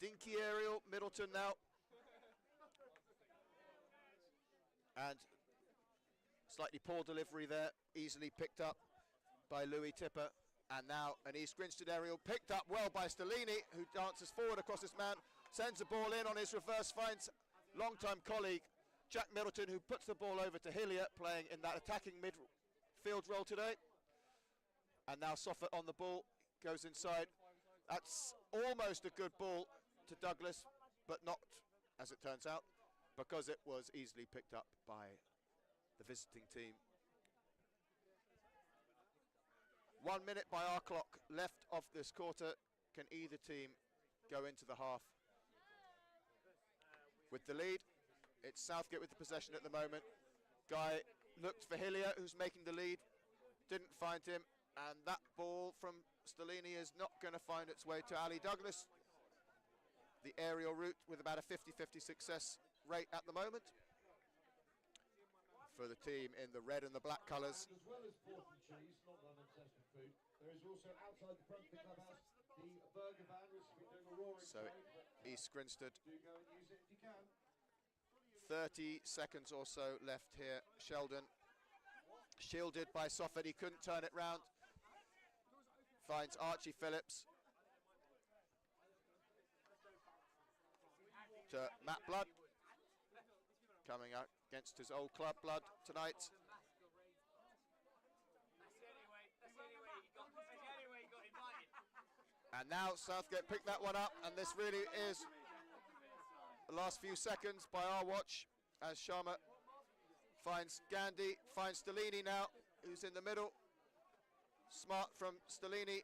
dinky aerial, Middleton now. And slightly poor delivery there, easily picked up by Louis Tipper. And now an East Grinstead aerial picked up well by Stellini, who dances forward across his man, sends the ball in on his reverse, finds long-time colleague Jack Middleton, who puts the ball over to Hillier, playing in that attacking midfield role today. And now Soffert on the ball, goes inside. That's almost a good ball to Douglas, but not, as it turns out, because it was easily picked up by the visiting team. 1 minute by our clock left of this quarter. Can either team go into the half with the lead? It's Southgate with the possession at the moment. Guy looked for Hillier, who's making the lead. Didn't find him, and that ball from Stellini is not going to find its way to Ali Douglas. The aerial route with about a 50-50 success rate at the moment for the team in the red and the black colours. As well as pork and cheese, not that I'm obsessed with food, there is also outside the front of the clubhouse the burger van, which has been doing a roaring So trade, East Grinstead, do go and use it if you can. 30 seconds or so left here. Sheldon shielded by Soffert, he couldn't turn it round. Finds Archie Phillips to Matt Blood, coming out against his old club, Blood, tonight. And now Southgate picked that one up, and this really is the last few seconds by our watch as Sharma finds Gandhi, finds Stellini now, who's in the middle. Smart from Stellini,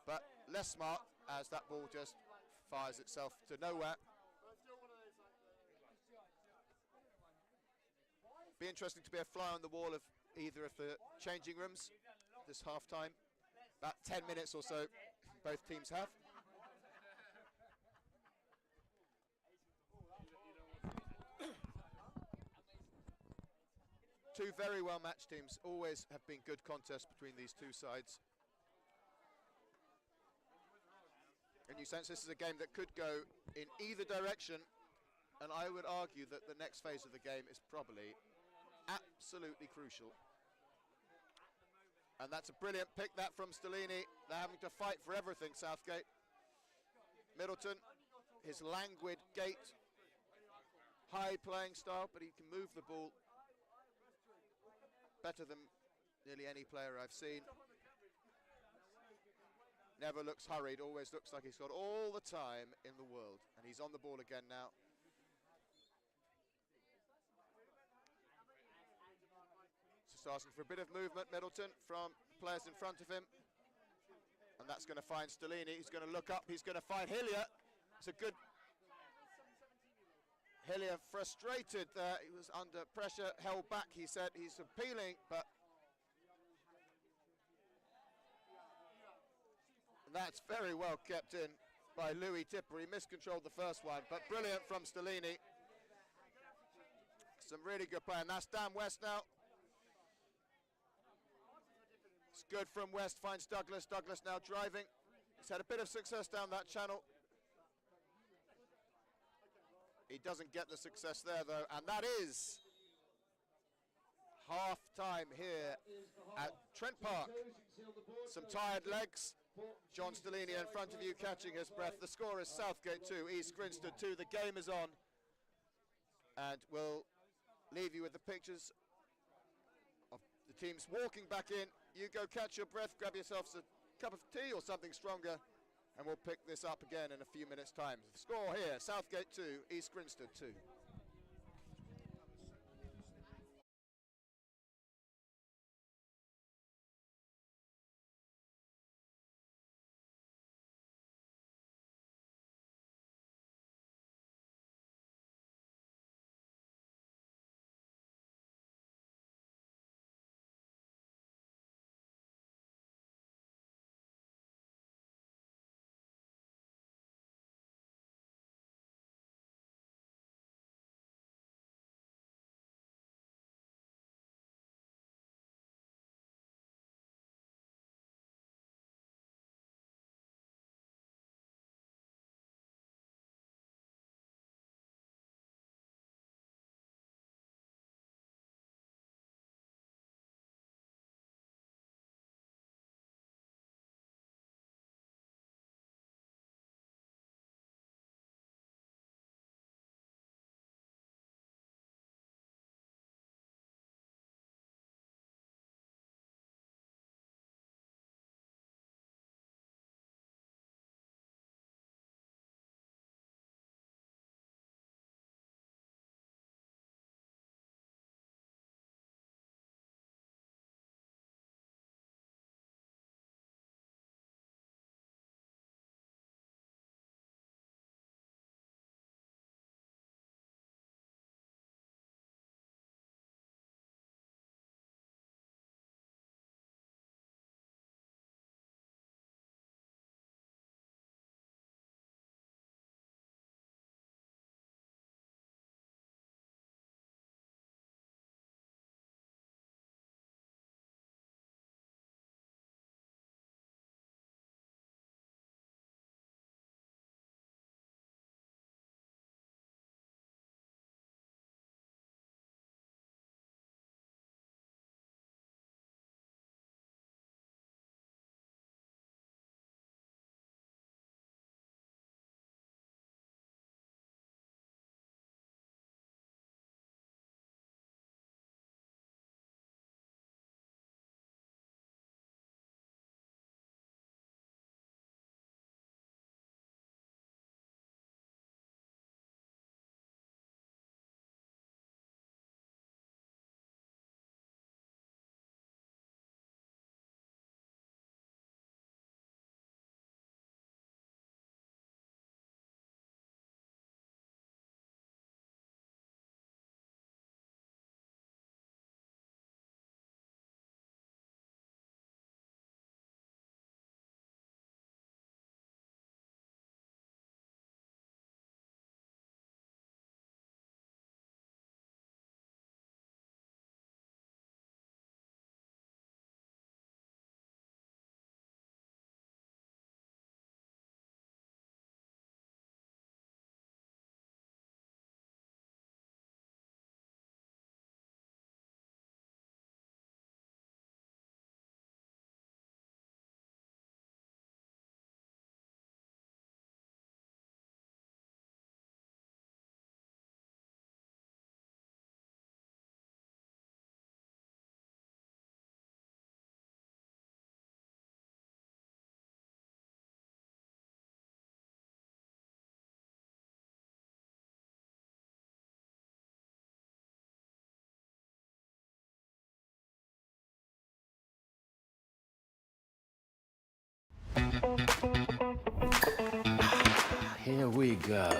but less smart as that ball just fires itself to nowhere. Be interesting to be a fly on the wall of either of the changing rooms this half time. About 10 minutes or so both teams have. Two very well matched teams, always have been good contests between these two sides. And you sense this is a game that could go in either direction, and I would argue that the next phase of the game is probably absolutely crucial. And that's a brilliant pick, that from Stellini. They're having to fight for everything, Southgate. Middleton, his languid gait, high playing style, but he can move the ball better than nearly any player I've seen. Never looks hurried, always looks like he's got all the time in the world. And he's on the ball again now. Just asking for a bit of movement, Middleton, from players in front of him. And that's going to find Stellini. He's going to look up, he's going to find Hillier. It's a good... Hillier frustrated there, he was under pressure, held back, he said. He's appealing, but... That's very well kept in by Louis Tipper. He miscontrolled the first one, but brilliant from Stellini. Some really good play, and that's Dan West now. It's good from West, finds Douglas. Douglas now driving. He's had a bit of success down that channel. He doesn't get the success there, though, and that is half-time here at Trent Park. Some tired legs. John Stellini in front of you catching his breath. The score is Southgate 2, East Grinstead 2. The game is on. And we'll leave you with the pictures of the teams walking back in. You go catch your breath, grab yourselves a cup of tea or something stronger, and we'll pick this up again in a few minutes' time. The score here, Southgate 2, East Grinstead 2. Here we go.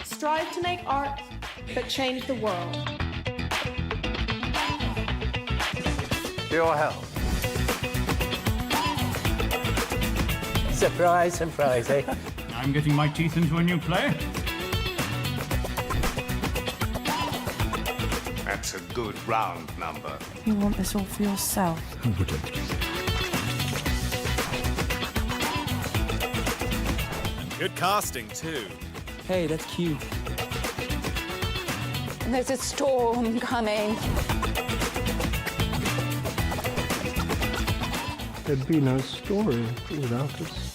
Strive to make art, but change the world. Your health. Surprise, surprise, eh? I'm getting my teeth into a new play. That's a good round number. You want this all for yourself? Who wouldn't? Good casting, too. Hey, that's cute. There's a storm coming. There'd be no story without us.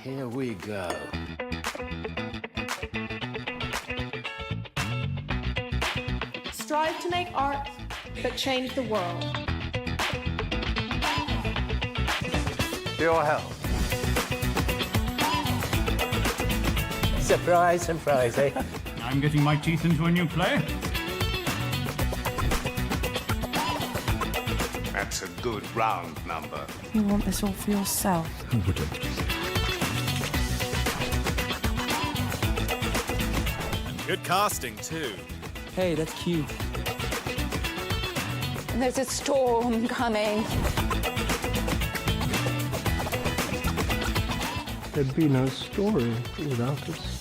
Here we go. Strive to make art that change the world. Your health. Surprise, surprise, eh? I'm getting my teeth into a new play. That's a good round number. You want this all for yourself. Who wouldn't? Good casting, too. Hey, that's cute. There's a storm coming. There'd be no story without us.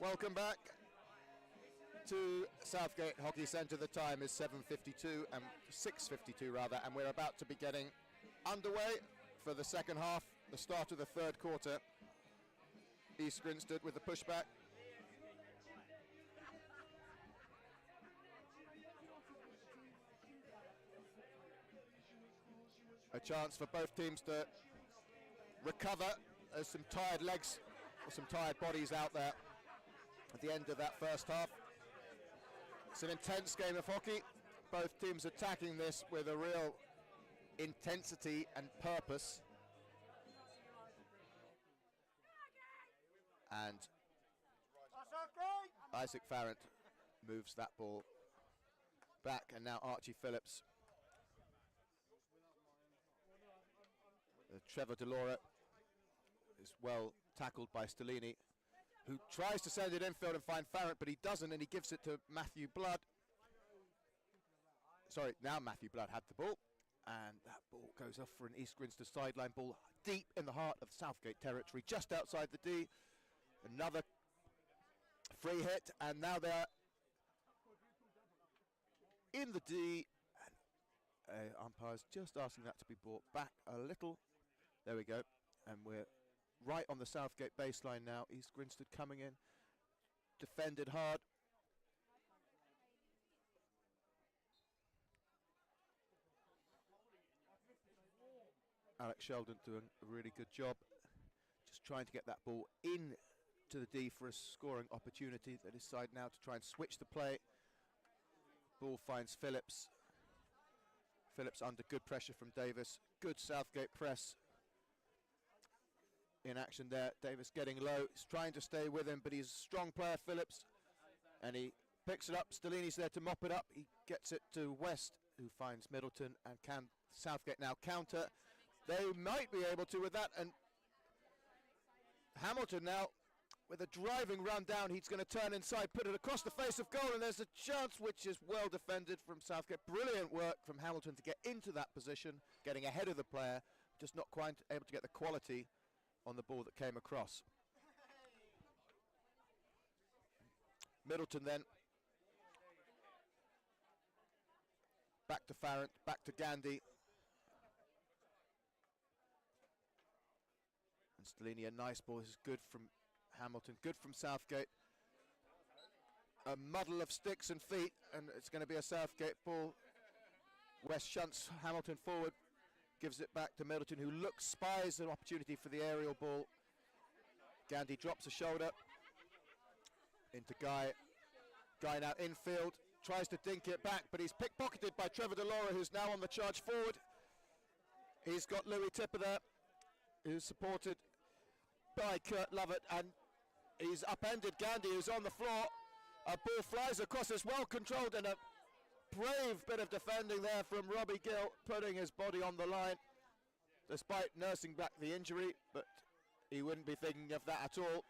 Welcome back to Southgate Hockey Centre. The time is 7:52 and 6:52 rather, and we're about to be getting underway for the second half, the start of the third quarter. East Grinstead with the pushback. A chance for both teams to recover. There's some tired legs, or some tired bodies out there at the end of that first half. It's an intense game of hockey. Both teams attacking this with a real intensity and purpose. And Isaac Farrant moves that ball back, and now Archie Phillips. Trevor Delora is well tackled by Stellini, who tries to send it infield and find Farrant, but he doesn't, and he gives it to Matthew Blood. Sorry, now Matthew Blood had the ball, and that ball goes off for an East Grinstead sideline ball deep in the heart of Southgate territory, just outside the D. Another free hit, and now they're in the D, and umpire's just asking that to be brought back a little. There we go, and we're right on the Southgate baseline now. East Grinstead coming in, defended hard. Alex Sheldon doing a really good job, just trying to get that ball in to the D for a scoring opportunity. They decide now to try and switch the play. Ball finds Phillips. Phillips under good pressure from Davis. Good Southgate press in action there. Davis getting low. He's trying to stay with him, but he's a strong player, Phillips. And he picks it up. Stellini's there to mop it up. He gets it to West, who finds Middleton, and can Southgate now counter. They might be able to with that, and Hamilton now with a driving run down. He's going to turn inside, put it across the face of goal, and there's a chance which is well defended from Southgate. Brilliant work from Hamilton to get into that position, getting ahead of the player, just not quite able to get the quality on the ball that came across. Middleton then back to Farrant, back to Gandhi. And Stellini, a nice ball. This is good from Hamilton, good from Southgate. A muddle of sticks and feet, and it's going to be a Southgate ball. West shunts Hamilton forward, gives it back to Middleton, who spies an opportunity for the aerial ball. Gandhi drops a shoulder into Guy. Guy now infield, tries to dink it back, but he's pickpocketed by Trevor Delora, who's now on the charge forward. He's got Louis Tipper there, who's supported by Kurt Lovett, and he's upended Gandhi, who's on the floor. A ball flies across, it's well controlled, and a brave bit of defending there from Robbie Gill, putting his body on the line, despite nursing back the injury, but he wouldn't be thinking of that at all.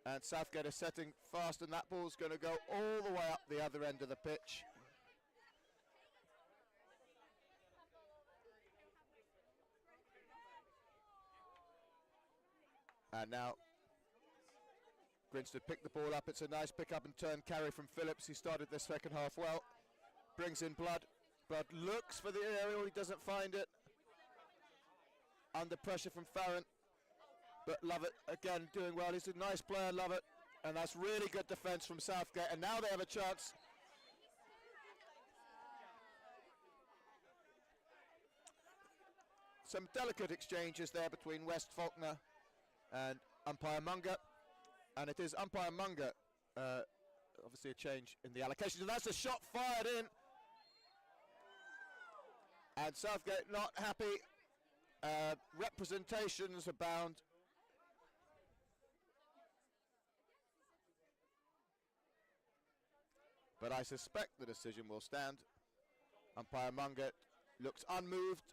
And Southgate is setting fast, and that ball's going to go all the way up the other end of the pitch. And now Grinstead picked the ball up. It's a nice pick up and turn carry from Phillips. He started the second half well. Brings in Blood. Blood looks for the aerial. He doesn't find it. Under pressure from Farrant. But Lovett again doing well. He's a nice player, Lovett. And that's really good defence from Southgate. And now they have a chance. Some delicate exchanges there between West Faulkner and umpire Munger, and it is umpire Munger, obviously a change in the allocations, and that's a shot fired in, and Southgate not happy. Representations abound. But I suspect the decision will stand. Umpire Munger looks unmoved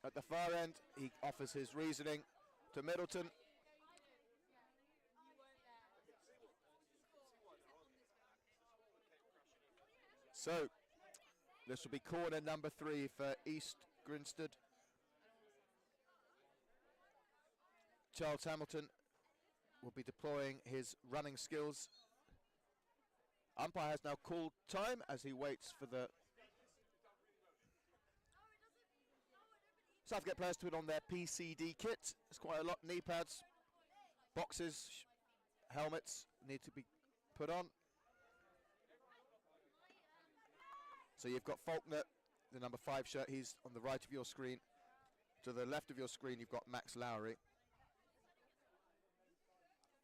at the far end. He offers his reasoning to Middleton. So, this will be corner number 3 for East Grinstead. Charles Hamilton will be deploying his running skills. Umpire has now called time as he waits for the Southgate players to put on their PCD kit. There's quite a lot, knee pads, boxes, helmets need to be put on. So you've got Faulkner, the number 5 shirt, he's on the right of your screen. To the left of your screen, you've got Max Lowry.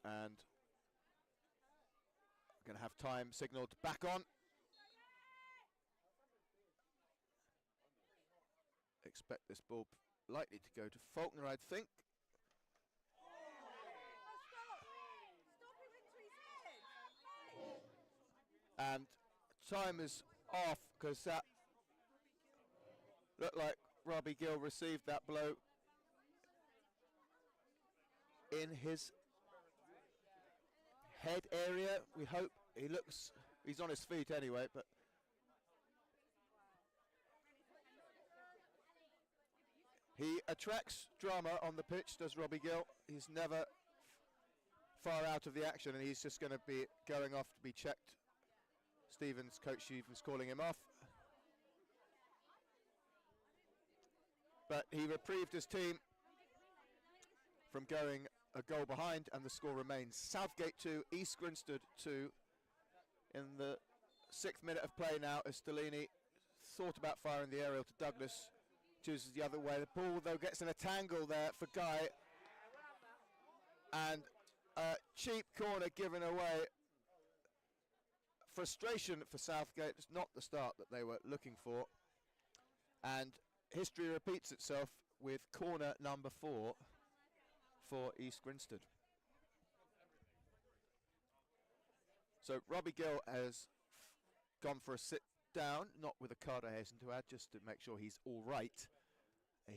And we're going to have time signalled back on. Expect this ball likely to go to Faulkner, I think. And time is off because that looked like Robbie Gill received that blow in his head area. We hope he's on his feet anyway, but he attracts drama on the pitch, does Robbie Gill. He's never far out of the action, and he's just going to be going off to be checked. Coach Stevens calling him off. But he reprieved his team from going a goal behind, and the score remains Southgate 2, East Grinstead 2. In the 6th minute of play now, as Stellini thought about firing the aerial to Douglas, chooses the other way. The ball, though, gets in a tangle there for Guy, and a cheap corner given away. Frustration for Southgate. It's not the start that they were looking for, and history repeats itself with corner number 4 for East Grinstead. So Robbie Gill has gone for a sit down, not with a card, I hasten to add, just to make sure he's all right.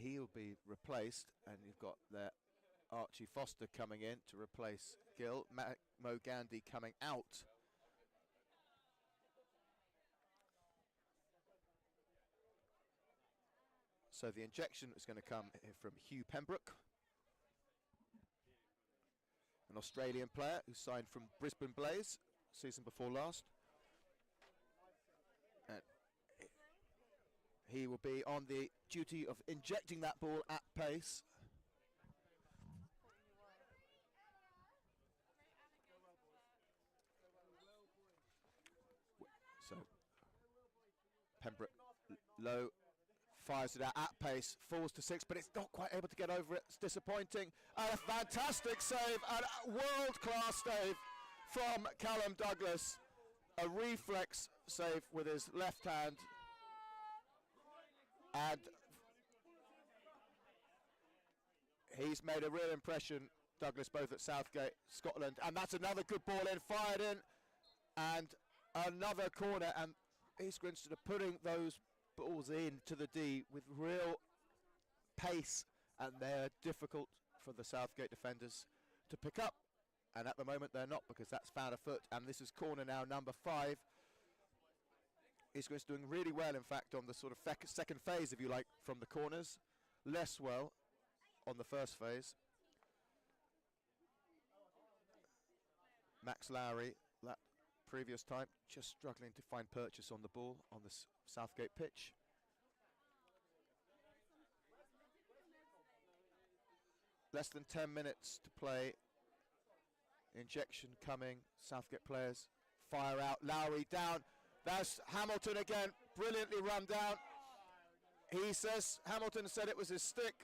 He'll be replaced, and you've got there Archie Foster coming in to replace Gill. Mo Gandhi coming out. So the injection is going to come from Hugh Pembroke, an Australian player who signed from Brisbane Blaze season before last. And he will be on the duty of injecting that ball at pace. So Pembroke low, fires it out at pace, falls to 6, but it's not quite able to get over it. It's disappointing. And a fantastic save, and a world-class save from Callum Douglas. A reflex save with his left hand. And he's made a real impression, Douglas, both at Southgate, Scotland, and that's another good ball in, fired in, and another corner, and East Grinstead are putting those balls in to the D with real pace, and they're difficult for the Southgate defenders to pick up, and at the moment they're not, because that's found a foot, and this is corner now number 5. East Grinstead doing really well, in fact, on the sort of second phase, if you like, from the corners, less well on the first phase. Max Lowry, that previous time, just struggling to find purchase on the ball on the Southgate pitch. Less than 10 minutes to play. Injection coming. Southgate players fire out. Lowry down. That's Hamilton again. Brilliantly run down. He says, Hamilton said it was his stick.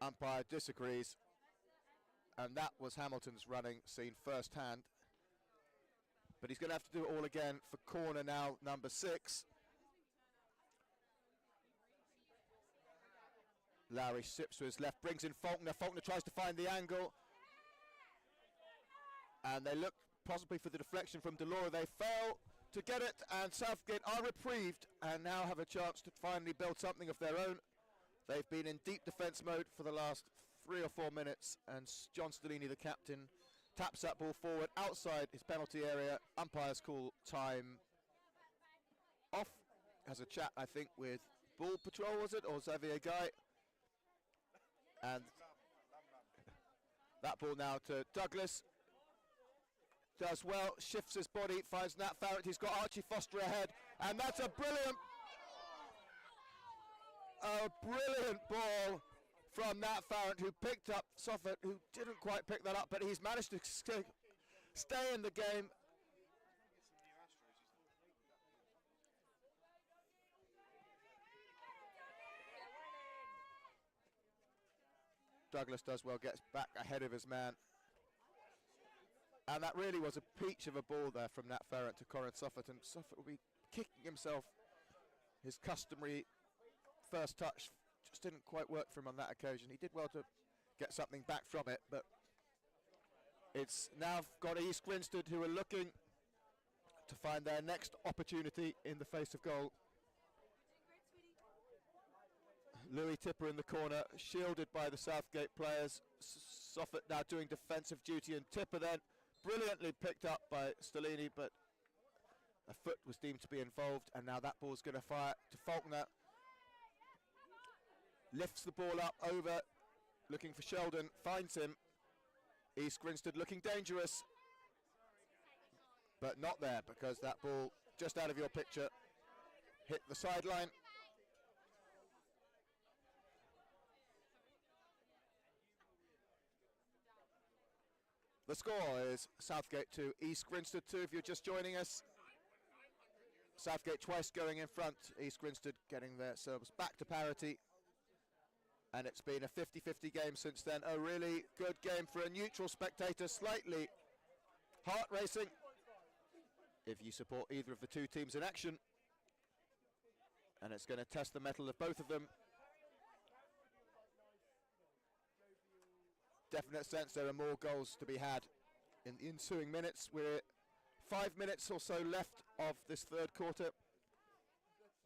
Umpire disagrees, and that was Hamilton's running seen firsthand. But he's going to have to do it all again for corner now, number 6. Lowry sips to his left, brings in Faulkner. Faulkner tries to find the angle, and they look possibly for the deflection from Delora. They fail to get it, and Southgate are reprieved and now have a chance to finally build something of their own. They've been in deep defence mode for the last 3 or 4 minutes, and John Stellini, the captain, taps that ball forward outside his penalty area. Umpires call time off. Has a chat, I think, with Ball Patrol, was it, or Xavier Guy? And that ball now to Douglas. Does well, shifts his body, finds Nat Farrant. He's got Archie Foster ahead, and that's a brilliant ball from Nat Farrant, who picked up Soffert, who didn't quite pick that up, but he's managed to stay in the game Douglas does well, gets back ahead of his man. And that really was a peach of a ball there from Nat Ferrant to Corin Suffert, and Suffert will be kicking himself. His customary first touch just didn't quite work for him on that occasion. He did well to get something back from it, but it's now got East Grinstead, who are looking to find their next opportunity in the face of goal. Louis Tipper in the corner, shielded by the Southgate players. Suffert now doing defensive duty, and Tipper then brilliantly picked up by Stellini, but a foot was deemed to be involved, and now that ball's going to fire to Faulkner. Lifts the ball up over, looking for Sheldon, finds him. East Grinstead looking dangerous, but not there, because that ball, just out of your picture, hit the sideline. The score is Southgate 2, East Grinstead 2, if you're just joining us. Southgate twice going in front, East Grinstead getting themselves back to parity. And it's been a 50-50 game since then. A really good game for a neutral spectator, slightly heart racing if you support either of the two teams in action. And it's going to test the mettle of both of them. Definite sense there are more goals to be had in the ensuing minutes. We're 5 minutes or so left of this third quarter.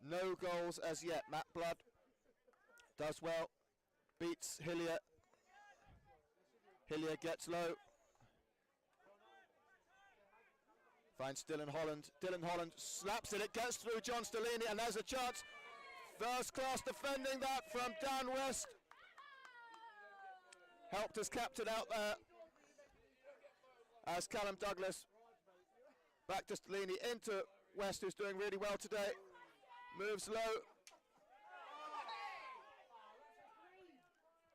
No goals as yet. Matt Blood does well, beats Hillier. Hillier gets low. Finds Dylan Holland. Dylan Holland slaps it. It gets through John Stellini, and there's a chance. First class defending that from Dan West. Helped his captain out there as Callum Douglas. Back to Stellini, into West, who's doing really well today. Moves low.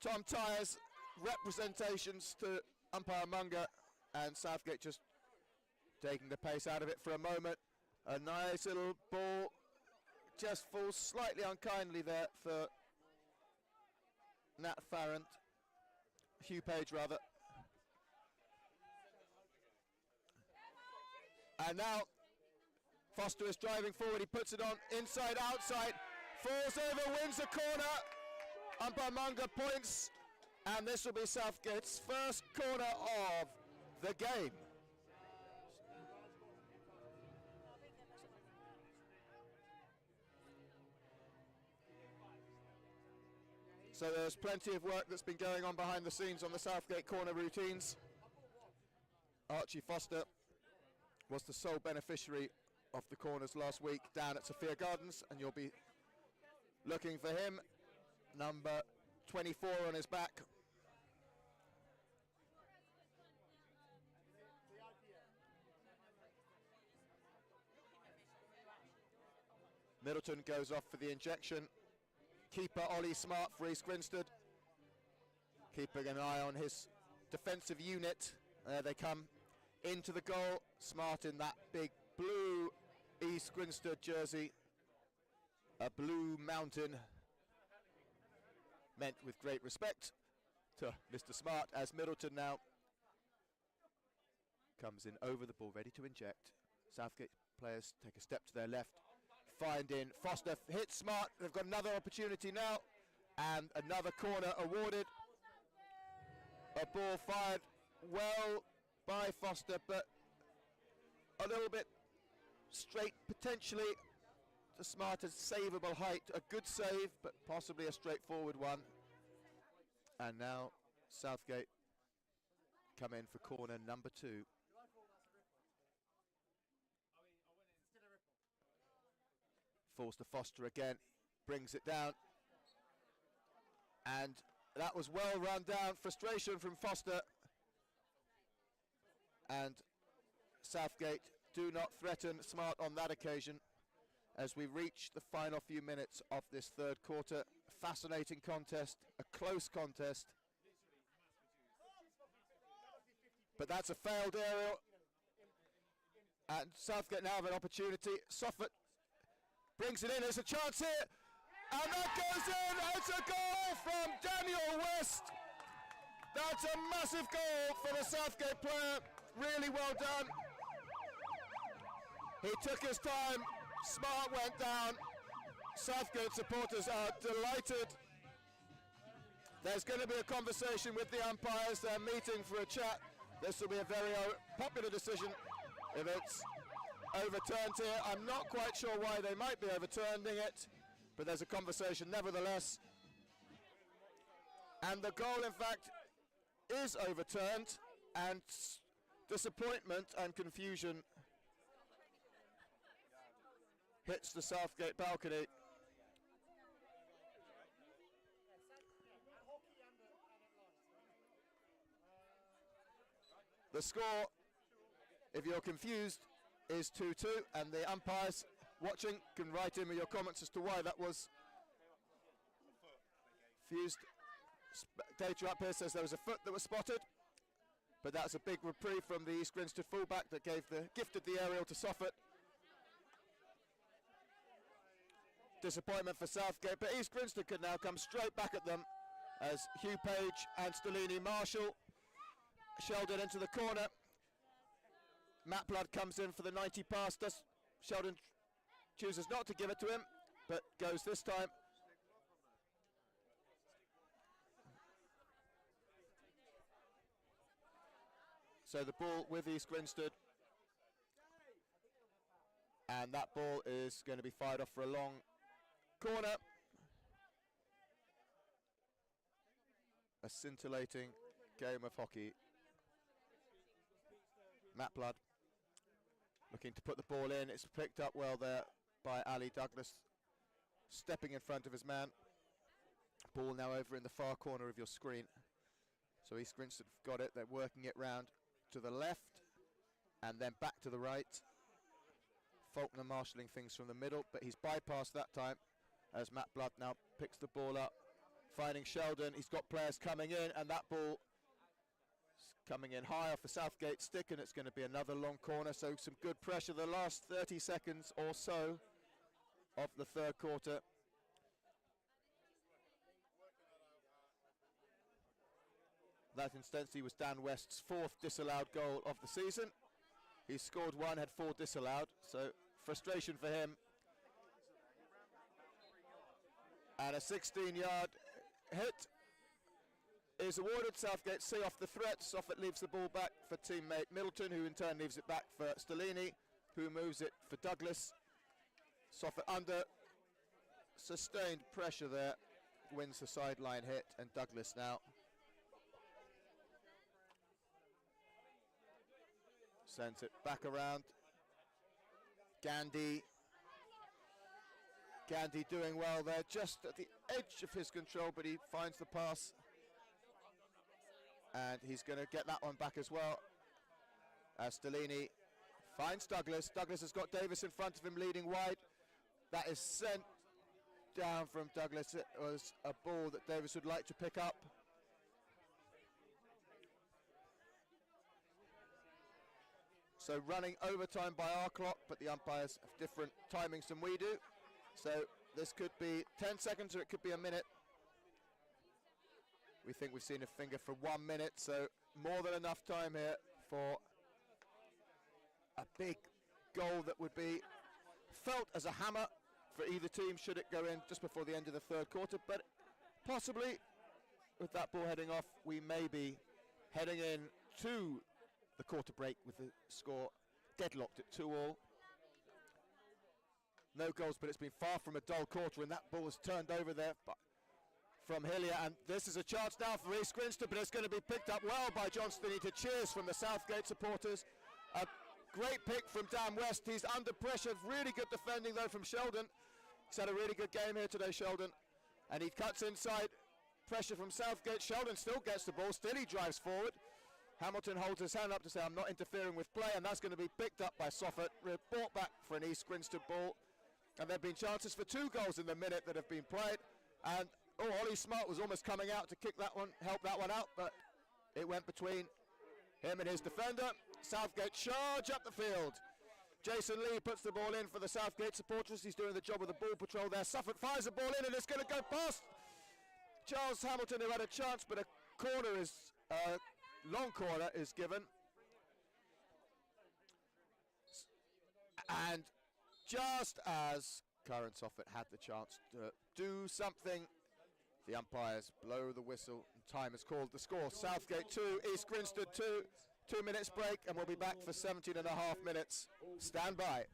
Tom Tyers, representations to umpire Munger, and Southgate just taking the pace out of it for a moment. A nice little ball, just falls slightly unkindly there for Nat Farrant. Hugh Page rather. And now Foster is driving forward, he puts it on inside, outside, falls over, wins the corner. Umpire Munger points, and this will be Southgate's first corner of the game. So there's plenty of work that's been going on behind the scenes on the Southgate corner routines. Archie Foster was the sole beneficiary of the corners last week down at Sophia Gardens, and you'll be looking for him, number 24 on his back. Middleton goes off for the injection. Keeper Ollie Smart for East Grinstead. Keeping an eye on his defensive unit. There they come into the goal. Smart in that big blue East Grinstead jersey. A blue mountain. Meant with great respect to Mr. Smart, as Middleton now comes in over the ball, ready to inject. Southgate players take a step to their left. Find in, Foster hits Smart, they've got another opportunity now, and another corner awarded. A ball fired well by Foster, but a little bit straight potentially to Smart, a savable height, a good save, but possibly a straightforward one. And now Southgate come in for corner number 2. Falls to Foster again, brings it down, and that was well run down. Frustration from Foster, and Southgate do not threaten Smart on that occasion as we reach the final few minutes of this third quarter. Fascinating contest, a close contest, but that's a failed aerial, and Southgate now have an opportunity. Suffert brings it in, there's a chance here, and that goes in. It's a goal from Daniel West. That's a massive goal for the Southgate player. Really well done. He took his time. Smart went down. Southgate supporters are delighted. There's going to be a conversation with the umpires. They're meeting for a chat. This will be a very popular decision if it's overturned here. I'm not quite sure why they might be overturning it, but there's a conversation nevertheless. And the goal, in fact, is overturned, and disappointment and confusion hits the Southgate balcony. The score, if you're confused, is 2-2, and the umpires watching can write in with your comments as to why that was fused. Data up here says there was a foot that was spotted, but that's a big reprieve from the East Grinstead fullback that gifted the aerial to Soffit. Disappointment for Southgate, but East Grinstead could now come straight back at them as Hugh Page and Stellini marshal. Sheldon into the corner. Matt Blood comes in for the 90 pass. Sheldon chooses not to give it to him, but goes this time. So the ball with East Grinstead. And that ball is going to be fired off for a long corner. A scintillating game of hockey. Matt Blood looking to put the ball in. It's picked up well there by Ali Douglas, stepping in front of his man. Ball now over in the far corner of your screen. So East Grinstead have got it. They're working it round to the left and then back to the right. Faulkner marshalling things from the middle, but he's bypassed that time as Matt Blood now picks the ball up, finding Sheldon. He's got players coming in, and that ball coming in high off the Southgate stick, and it's going to be another long corner. So some good pressure the last 30 seconds or so of the third quarter. That instance was Dan West's 4th disallowed goal of the season. He scored 1, had 4 disallowed, so frustration for him. And a 16-yard hit is awarded. Southgate see off the threat. Soffit leaves the ball back for teammate Middleton, who in turn leaves it back for Stellini, who moves it for Douglas. Soffit under sustained pressure there, wins the sideline hit, and Douglas now sends it back around. Gandhi doing well there, just at the edge of his control, but he finds the pass. And he's going to get that one back as well. As Stellini finds Douglas. Douglas has got Davis in front of him, leading wide. That is sent down from Douglas. It was a ball that Davis would like to pick up. So running overtime by our clock, but the umpires have different timings than we do. So this could be 10 seconds or it could be a minute. We think we've seen a finger for 1 minute, so more than enough time here for a big goal that would be felt as a hammer for either team should it go in just before the end of the third quarter. But possibly, with that ball heading off, we may be heading in to the quarter break with the score deadlocked at 2-2. No goals, but it's been far from a dull quarter, and that ball was turned over there from Hillier, and this is a chance now for East Grinstead, but it's going to be picked up well by John Stinney to cheers from the Southgate supporters. A great pick from Dan West. He's under pressure. Really good defending though from Sheldon. He's had a really good game here today, Sheldon, and he cuts inside. Pressure from Southgate. Sheldon still gets the ball. Still he drives forward. Hamilton holds his hand up to say, I'm not interfering with play, and that's going to be picked up by Soffit. Brought back for an East Grinstead ball. And there have been chances for 2 goals in the minute that have been played. And, Ollie Smart was almost coming out to kick that one, help that one out, but it went between him and his defender. Southgate charge up the field. Jason Lee puts the ball in for the Southgate supporters. He's doing the job of the ball patrol there. Soffit fires the ball in, and it's going to go past Charles Hamilton, who had a chance, but a corner is long corner is given. And just as Curran Soffit had the chance to do something, the umpires blow the whistle and time is called. The score, Southgate 2, East Grinstead 2. 2 minutes break and we'll be back for 17 and a half minutes. Stand by.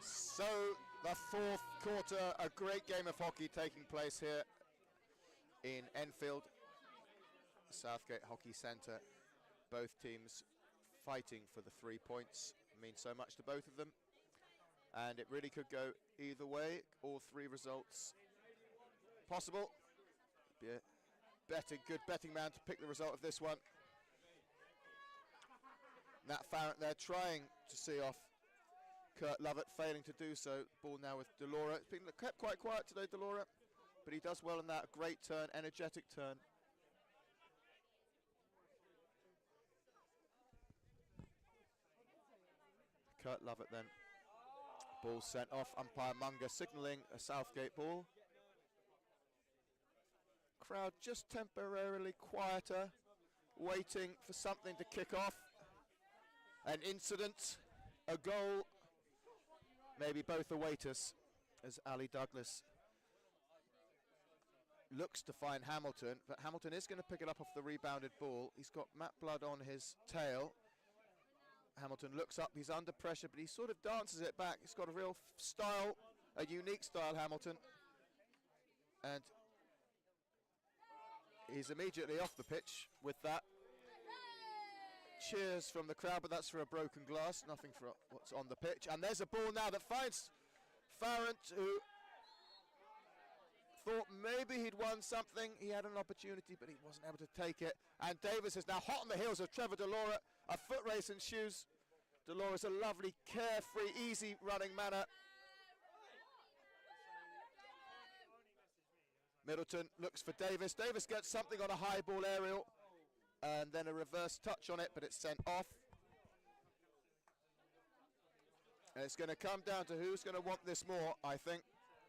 So the fourth quarter, a great game of hockey taking place here in Enfield, Southgate Hockey Centre. Both teams fighting for the 3 points, means so much to both of them. And it really could go either way, all three results possible. Be a good betting man to pick the result of this one. Nat Farrant there trying to see off Kurt Lovett, failing to do so. Ball now with Delora. It's been kept quite quiet today, Delora, but he does well in that. Great turn, energetic turn. Kurt Lovett then. Ball sent off. Umpire Munger signalling a Southgate ball. Crowd just temporarily quieter, waiting for something to kick off. An incident, a goal, maybe both await us as Ali Douglas looks to find Hamilton, but Hamilton is going to pick it up off the rebounded ball. He's got Matt Blood on his tail. Hamilton looks up, he's under pressure, but he sort of dances it back. He's got a real style, a unique style, Hamilton. And he's immediately off the pitch with that. Cheers from the crowd, but that's for a broken glass, nothing for what's on the pitch. And there's a ball now that finds Farrant, who thought maybe he'd won something. He had an opportunity, but he wasn't able to take it. And Davis is now hot on the heels of Trevor Delora. A foot race ensues. Delora's a lovely, carefree, easy running manner. Middleton looks for Davis. Davis gets something on a high ball aerial, and then a reverse touch on it, but it's sent off. And it's going to come down to who's going to want this more, I think,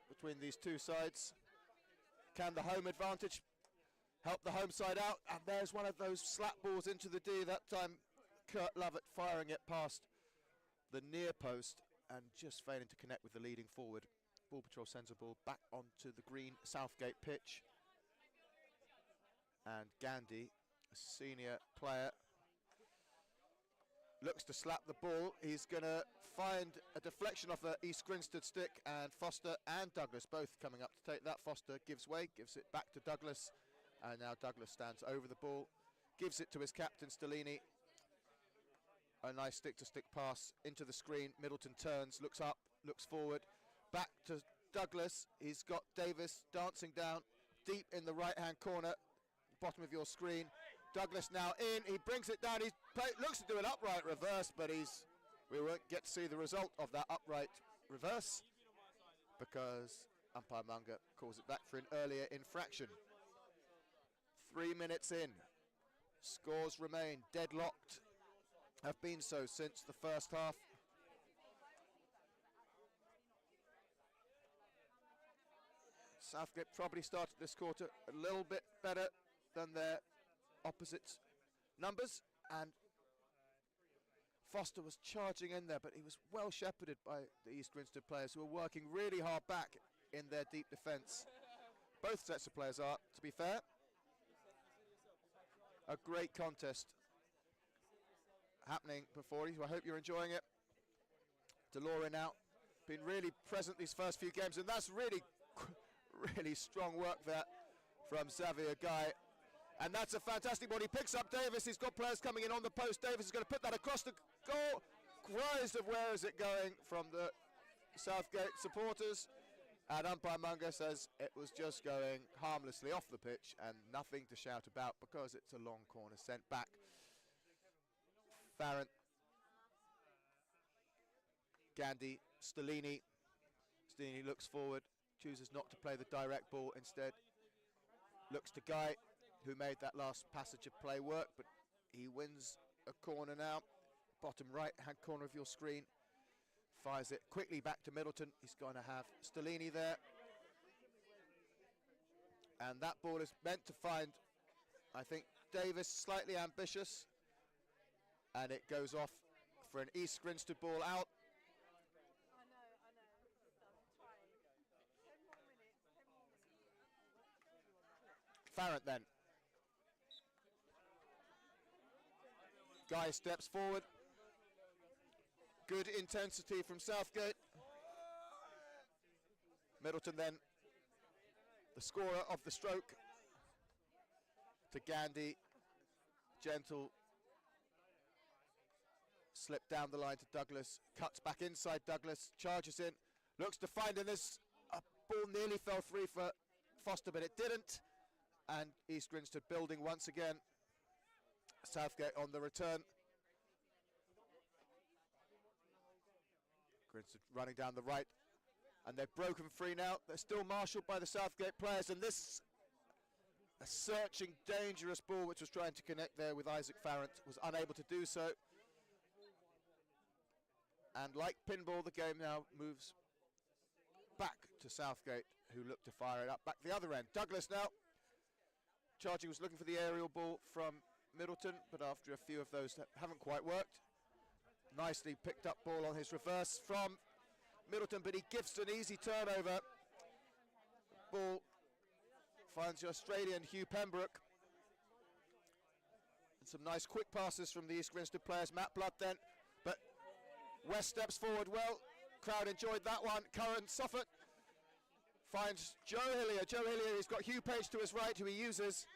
between these two sides. Can the home advantage help the home side out? And there's one of those slap balls into the D, that time Kurt Lovett firing it past the near post and just failing to connect with the leading forward. Ball Patrol sends a ball back onto the green Southgate pitch. And Gandhi, a senior player, looks to slap the ball. He's going to find a deflection off the East Grinstead stick, and Foster and Douglas both coming up to take that. Foster gives way, gives it back to Douglas, and now Douglas stands over the ball, gives it to his captain Stellini. A nice stick-to-stick pass into the screen. Middleton turns, looks up, looks forward, back to Douglas. He's got Davis dancing down, deep in the right-hand corner, bottom of your screen. Douglas now in, he brings it down, he looks to do an upright reverse, but we won't get to see the result of that upright reverse because umpire Munger calls it back for an earlier infraction. 3 minutes in, scores remain deadlocked, have been so since the first half. Southgate probably started this quarter a little bit better than their opposite numbers, and Foster was charging in there, but he was well shepherded by the East Grinstead players who were working really hard back in their deep defence. Both sets of players are, to be fair. A great contest happening before you. I hope you're enjoying it. Delora now been really present these first few games, and that's really strong work there from Xavier Guy. And that's a fantastic ball. He picks up Davis. He's got players coming in on the post. Davis is going to put that across the goal. Cries of where is it going from the Southgate supporters. And umpire Munger says it was just going harmlessly off the pitch and nothing to shout about because it's a long corner sent back. Farrant, Gandhi, Stellini. Stellini looks forward, chooses not to play the direct ball, instead looks to Guy, who made that last passage of play work, but he wins a corner now. Bottom right hand corner of your screen. Fires it quickly back to Middleton. He's going to have Stellini there. And that ball is meant to find, I think, Davis slightly ambitious. And it goes off for an East Grinstead ball out. Farrant then. Guy steps forward. Good intensity from Southgate. Middleton then, the scorer of the stroke, to Gandhi. Gentle slip down the line to Douglas, cuts back inside Douglas, charges in, looks to find in this. A ball nearly fell free for Foster, but it didn't. And East Grinstead building once again. Southgate on the return. Grinstead running down the right, and they've broken free now. They're still marshalled by the Southgate players, and this a searching, dangerous ball which was trying to connect there with Isaac Farrant, was unable to do so. And like pinball, the game now moves back to Southgate, who look to fire it up back the other end. Douglas now charging, was looking for the aerial ball from Middleton, but after a few of those that haven't quite worked. Nicely picked up ball on his reverse from Middleton, but he gives an easy turnover. Ball finds the Australian Hugh Pembroke. And some nice quick passes from the East Grinstead players. Matt Blood then, but West steps forward well. Crowd enjoyed that one. Curran Suffolk finds Joe Hillier. Joe Hillier, he's got Hugh Page to his right, who he uses.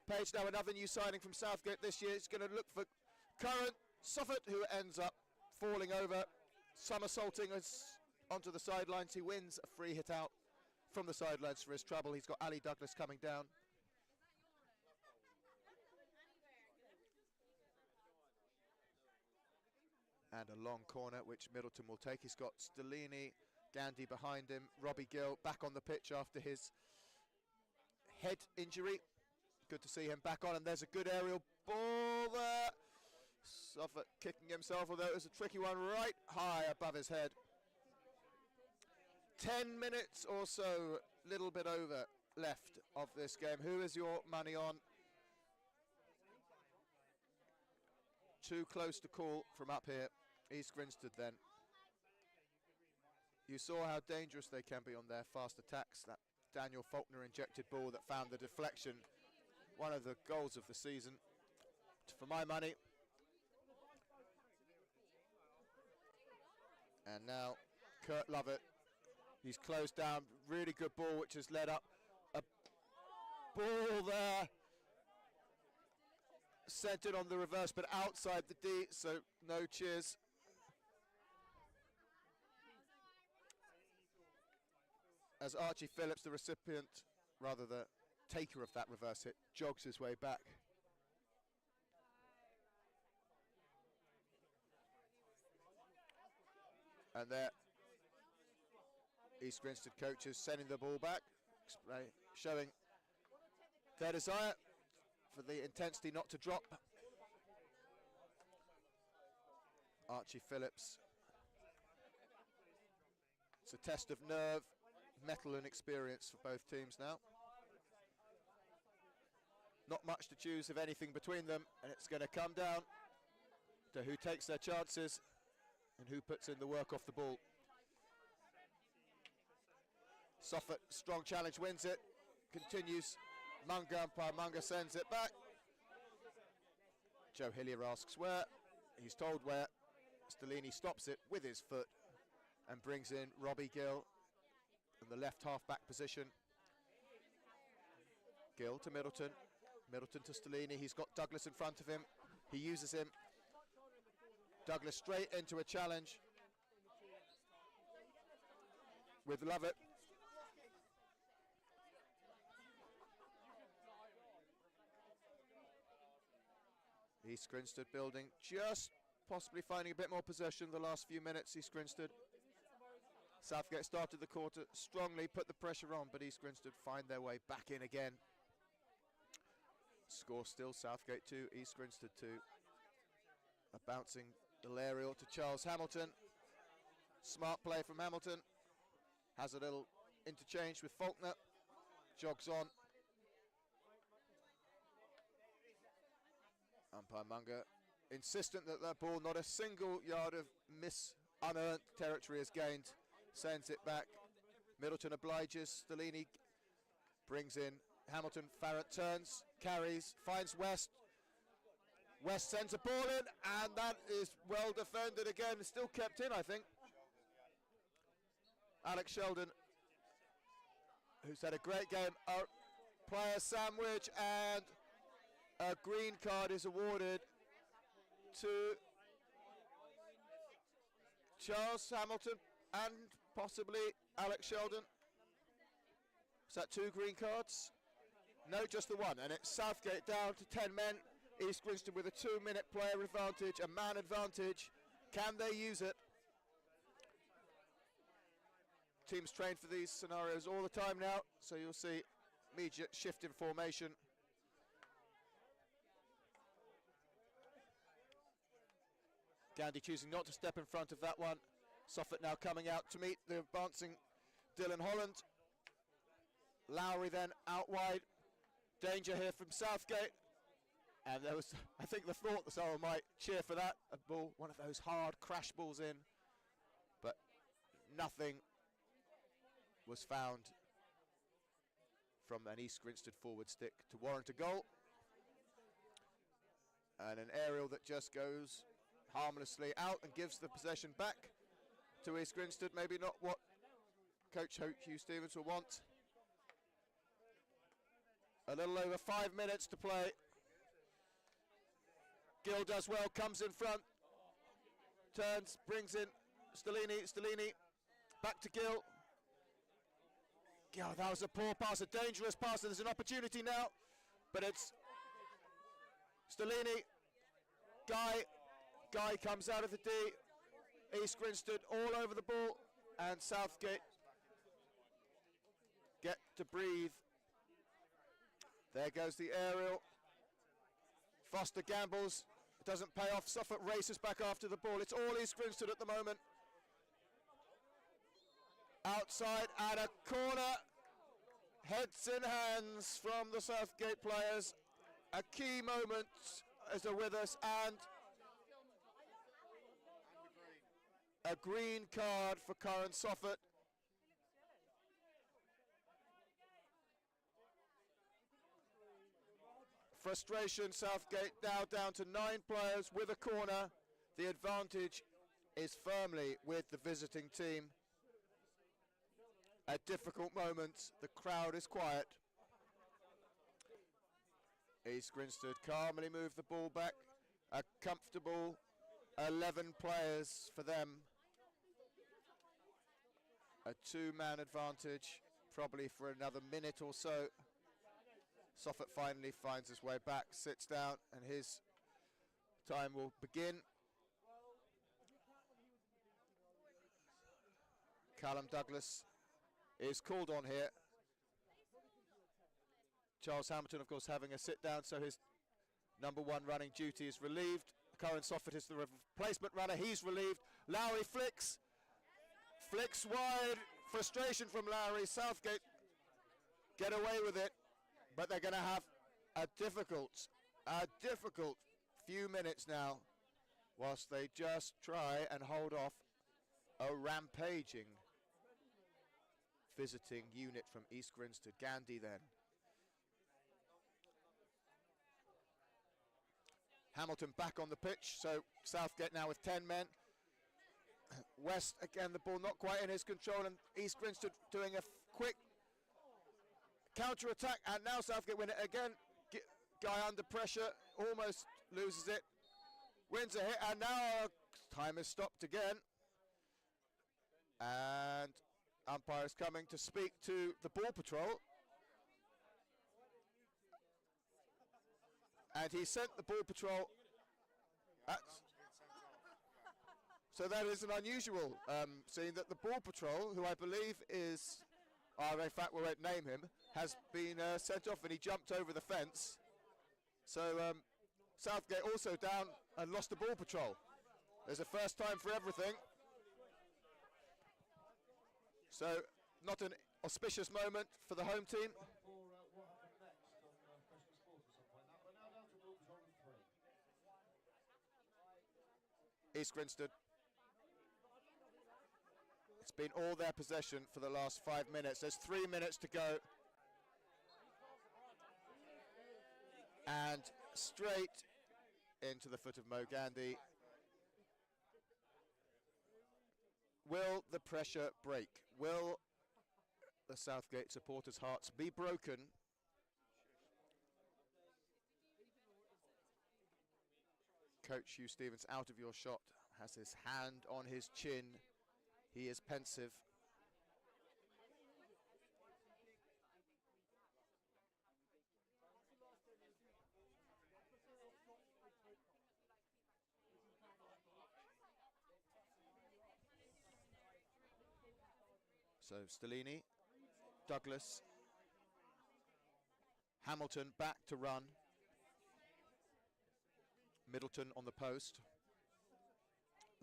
Page now another new signing from Southgate this year. He's going to look for Curran Suffolk, who ends up falling over, somersaulting us onto the sidelines. He wins a free hit out from the sidelines for his trouble. He's got Ali Douglas coming down. And a long corner which Middleton will take. He's got Stellini, Gandhi behind him, Robbie Gill back on the pitch after his head injury. Good to see him back on, and there's a good aerial ball there. Suffolk kicking himself, although it was a tricky one right high above his head. 10 minutes or so, little bit over, left of this game. Who is your money on? Too close to call from up here. East Grinstead then. You saw how dangerous they can be on their fast attacks. That Daniel Faulkner injected ball that found the deflection. One of the goals of the season, for my money. And now Kurt Lovett, he's closed down, really good ball which has led up. A ball there, sent it on the reverse but outside the D, so no cheers. As Archie Phillips, the recipient, rather the taker of that reverse hit, jogs his way back. And there, East Grinstead coaches sending the ball back, showing their desire for the intensity not to drop. Archie Phillips. It's a test of nerve, mettle and experience for both teams now. Not much to choose, if anything, between them, and it's going to come down to who takes their chances and who puts in the work off the ball. Suffolk, strong challenge, wins it, continues. Munga, umpire Munga sends it back. Joe Hillier asks where, he's told where. Stellini stops it with his foot and brings in Robbie Gill in the left half-back position. Gill to Middleton, Middleton to Stellini. He's got Douglas in front of him, he uses him. Douglas straight into a challenge with Lovett. East Grinstead building, just possibly finding a bit more possession the last few minutes, East Grinstead. Southgate started the quarter strongly, put the pressure on, but East Grinstead find their way back in again. Score still Southgate 2, East Grinstead 2. A bouncing Delario to Charles Hamilton. Smart play from Hamilton. Has a little interchange with Faulkner. Jogs on. Umpire Munga insistent that that ball, not a single yard of unearned territory is gained. Sends it back. Middleton obliges. Stellini brings in Hamilton. Farrett turns, carries, finds West. West sends a ball in, and that is well defended again. Still kept in, I think. Alex Sheldon, who's had a great game. Player sandwich, and a green card is awarded to Charles Hamilton and possibly Alex Sheldon. Is that 2 green cards? No, just the one, and it's Southgate down to 10 men. East Grinstead with a 2-minute player advantage, a man advantage. Can they use it? Teams train for these scenarios all the time now, so you'll see immediate shift in formation. Gandy choosing not to step in front of that one. Suffolk now coming out to meet the advancing Dylan Holland. Lowry then out wide. Danger here from Southgate. And there was, I think, the thought that someone might cheer for that. A ball, one of those hard crash balls in. But nothing was found from an East Grinstead forward stick to warrant a goal. And an aerial that just goes harmlessly out and gives the possession back to East Grinstead. Maybe not what Coach Hugh Stevens will want. A little over 5 minutes to play. Gill does well, comes in front, turns, brings in Stellini, back to Gill. God, that was a poor pass, a dangerous pass, and there's an opportunity now, but it's Stellini. Guy comes out of the D. East Grinstead all over the ball, and Southgate get to breathe. There goes the aerial. Foster gambles, it doesn't pay off. Suffolk races back after the ball. It's all East Grinstead at the moment. Outside and a corner. Heads in hands from the Southgate players. A key moment as they're with us, and a green card for Curran Suffolk. Frustration, Southgate now down to 9 players with a corner. The advantage is firmly with the visiting team. At difficult moments, the crowd is quiet. East Grinstead calmly move the ball back. A comfortable 11 players for them. A 2-man advantage probably for another minute or so. Southgate finally finds his way back, sits down, and his time will begin. Callum Douglas is called on here. Charles Hamilton, of course, having a sit down, so his number one running duty is relieved. Cohen Southgate is the replacement runner, he's relieved. Lowry flicks wide, frustration from Lowry. Southgate get away with it, but they're going to have a difficult few minutes now, whilst they just try and hold off a rampaging visiting unit from East Grinstead. Gandhi then. Hamilton back on the pitch, so Southgate now with 10 men. West, again, the ball not quite in his control, and East Grinstead doing a quick counter-attack, and now Southgate win it again. Guy under pressure, almost loses it, wins a hit, and now time is stopped again. And umpire is coming to speak to the ball patrol. And he sent the ball patrol. So that is an unusual scene, that the ball patrol, who I believe is, in fact we won't name him, has been sent off, and he jumped over the fence. So Southgate also down and lost the ball patrol. There's a first time for everything. So not an auspicious moment for the home team. East Grinstead. It's been all their possession for the last 5 minutes. There's 3 minutes to go. And straight into the foot of Mo Gandhi. Will the pressure break? Will the Southgate supporters' hearts be broken? Coach Hugh Stevens, out of your shot, has his hand on his chin. He is pensive. So Stellini, Douglas, Hamilton back to run. Middleton on the post.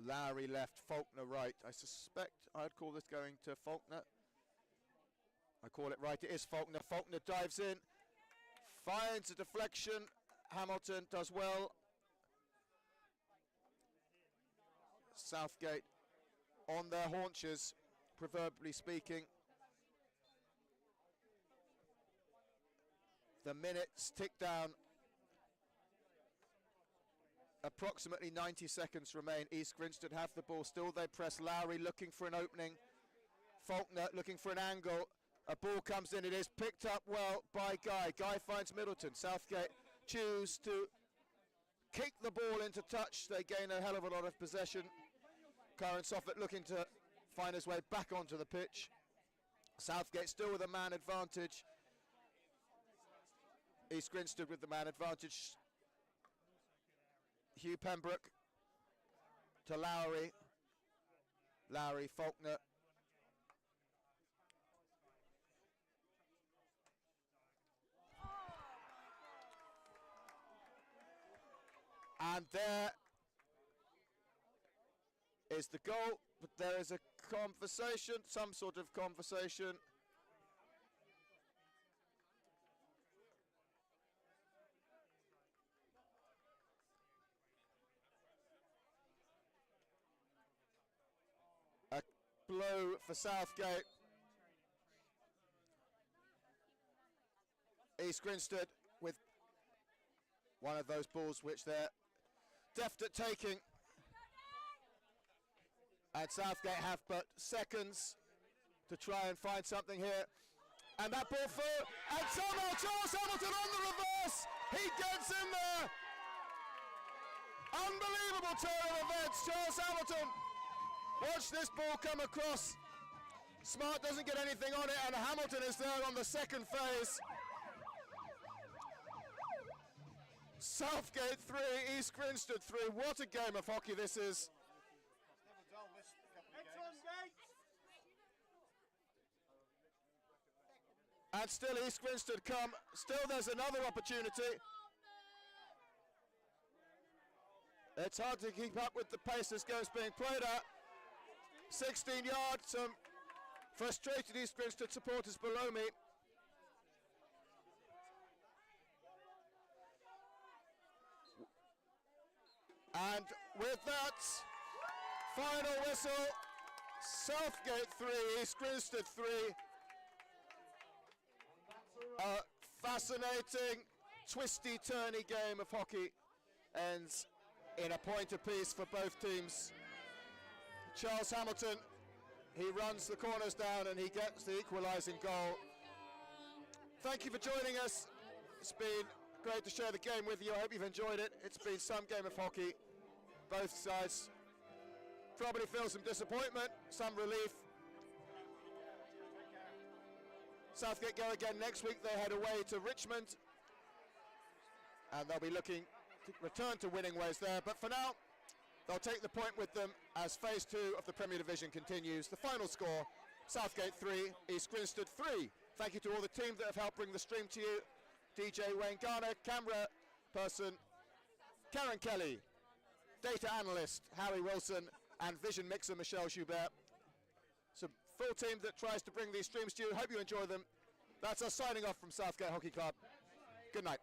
Lowry left, Faulkner right. I suspect I'd call this going to Faulkner. I call it right, it is Faulkner. Faulkner dives in, finds a deflection. Hamilton does well. Southgate on their haunches, proverbially speaking. The minutes tick down. Approximately 90 seconds remain. East Grinstead have the ball still. They press. Lowry looking for an opening. Faulkner looking for an angle. A ball comes in. It is picked up well by Guy. Guy finds Middleton. Southgate choose to kick the ball into touch. They gain a hell of a lot of possession. Cohen Southgate looking to find his way back onto the pitch. Southgate still with a man advantage. East Grinstead with the man advantage. Hugh Pembroke to Lowry. Lowry, Faulkner. And there is the goal, but there is a conversation, some sort of conversation. A blow for Southgate. East Grinstead with one of those balls which they're deft at taking. And Southgate have but seconds to try and find something here. And that ball through, and somehow Charles Hamilton on the reverse. He gets in there. Unbelievable turn of events. Charles Hamilton, watch this ball come across. Smart doesn't get anything on it, and Hamilton is there on the second phase. Southgate 3, East Grinstead 3. What a game of hockey this is. And still East Grinstead come. Still there's another opportunity. It's hard to keep up with the pace this game's being played at. 16 yards, some frustrated East Grinstead supporters below me. And with that, final whistle, Southgate 3, East Grinstead 3. A fascinating, twisty, turny game of hockey ends in a point apiece for both teams. Charles Hamilton, he runs the corners down and he gets the equalising goal. Thank you for joining us. It's been great to share the game with you. I hope you've enjoyed it. It's been some game of hockey. Both sides probably feel some disappointment, some relief. Southgate go again next week. They head away to Richmond and they'll be looking to return to winning ways there. But for now, they'll take the point with them as phase 2 of the Premier Division continues. The final score, Southgate 3, East Grinstead 3. Thank you to all the team that have helped bring the stream to you. DJ Wayne Garner, camera person Karen Kelly, data analyst Harry Wilson, and vision mixer Michelle Schubert. It's a full team that tries to bring these streams to you. Hope you enjoy them. That's us signing off from Southgate Hockey Club. Good night.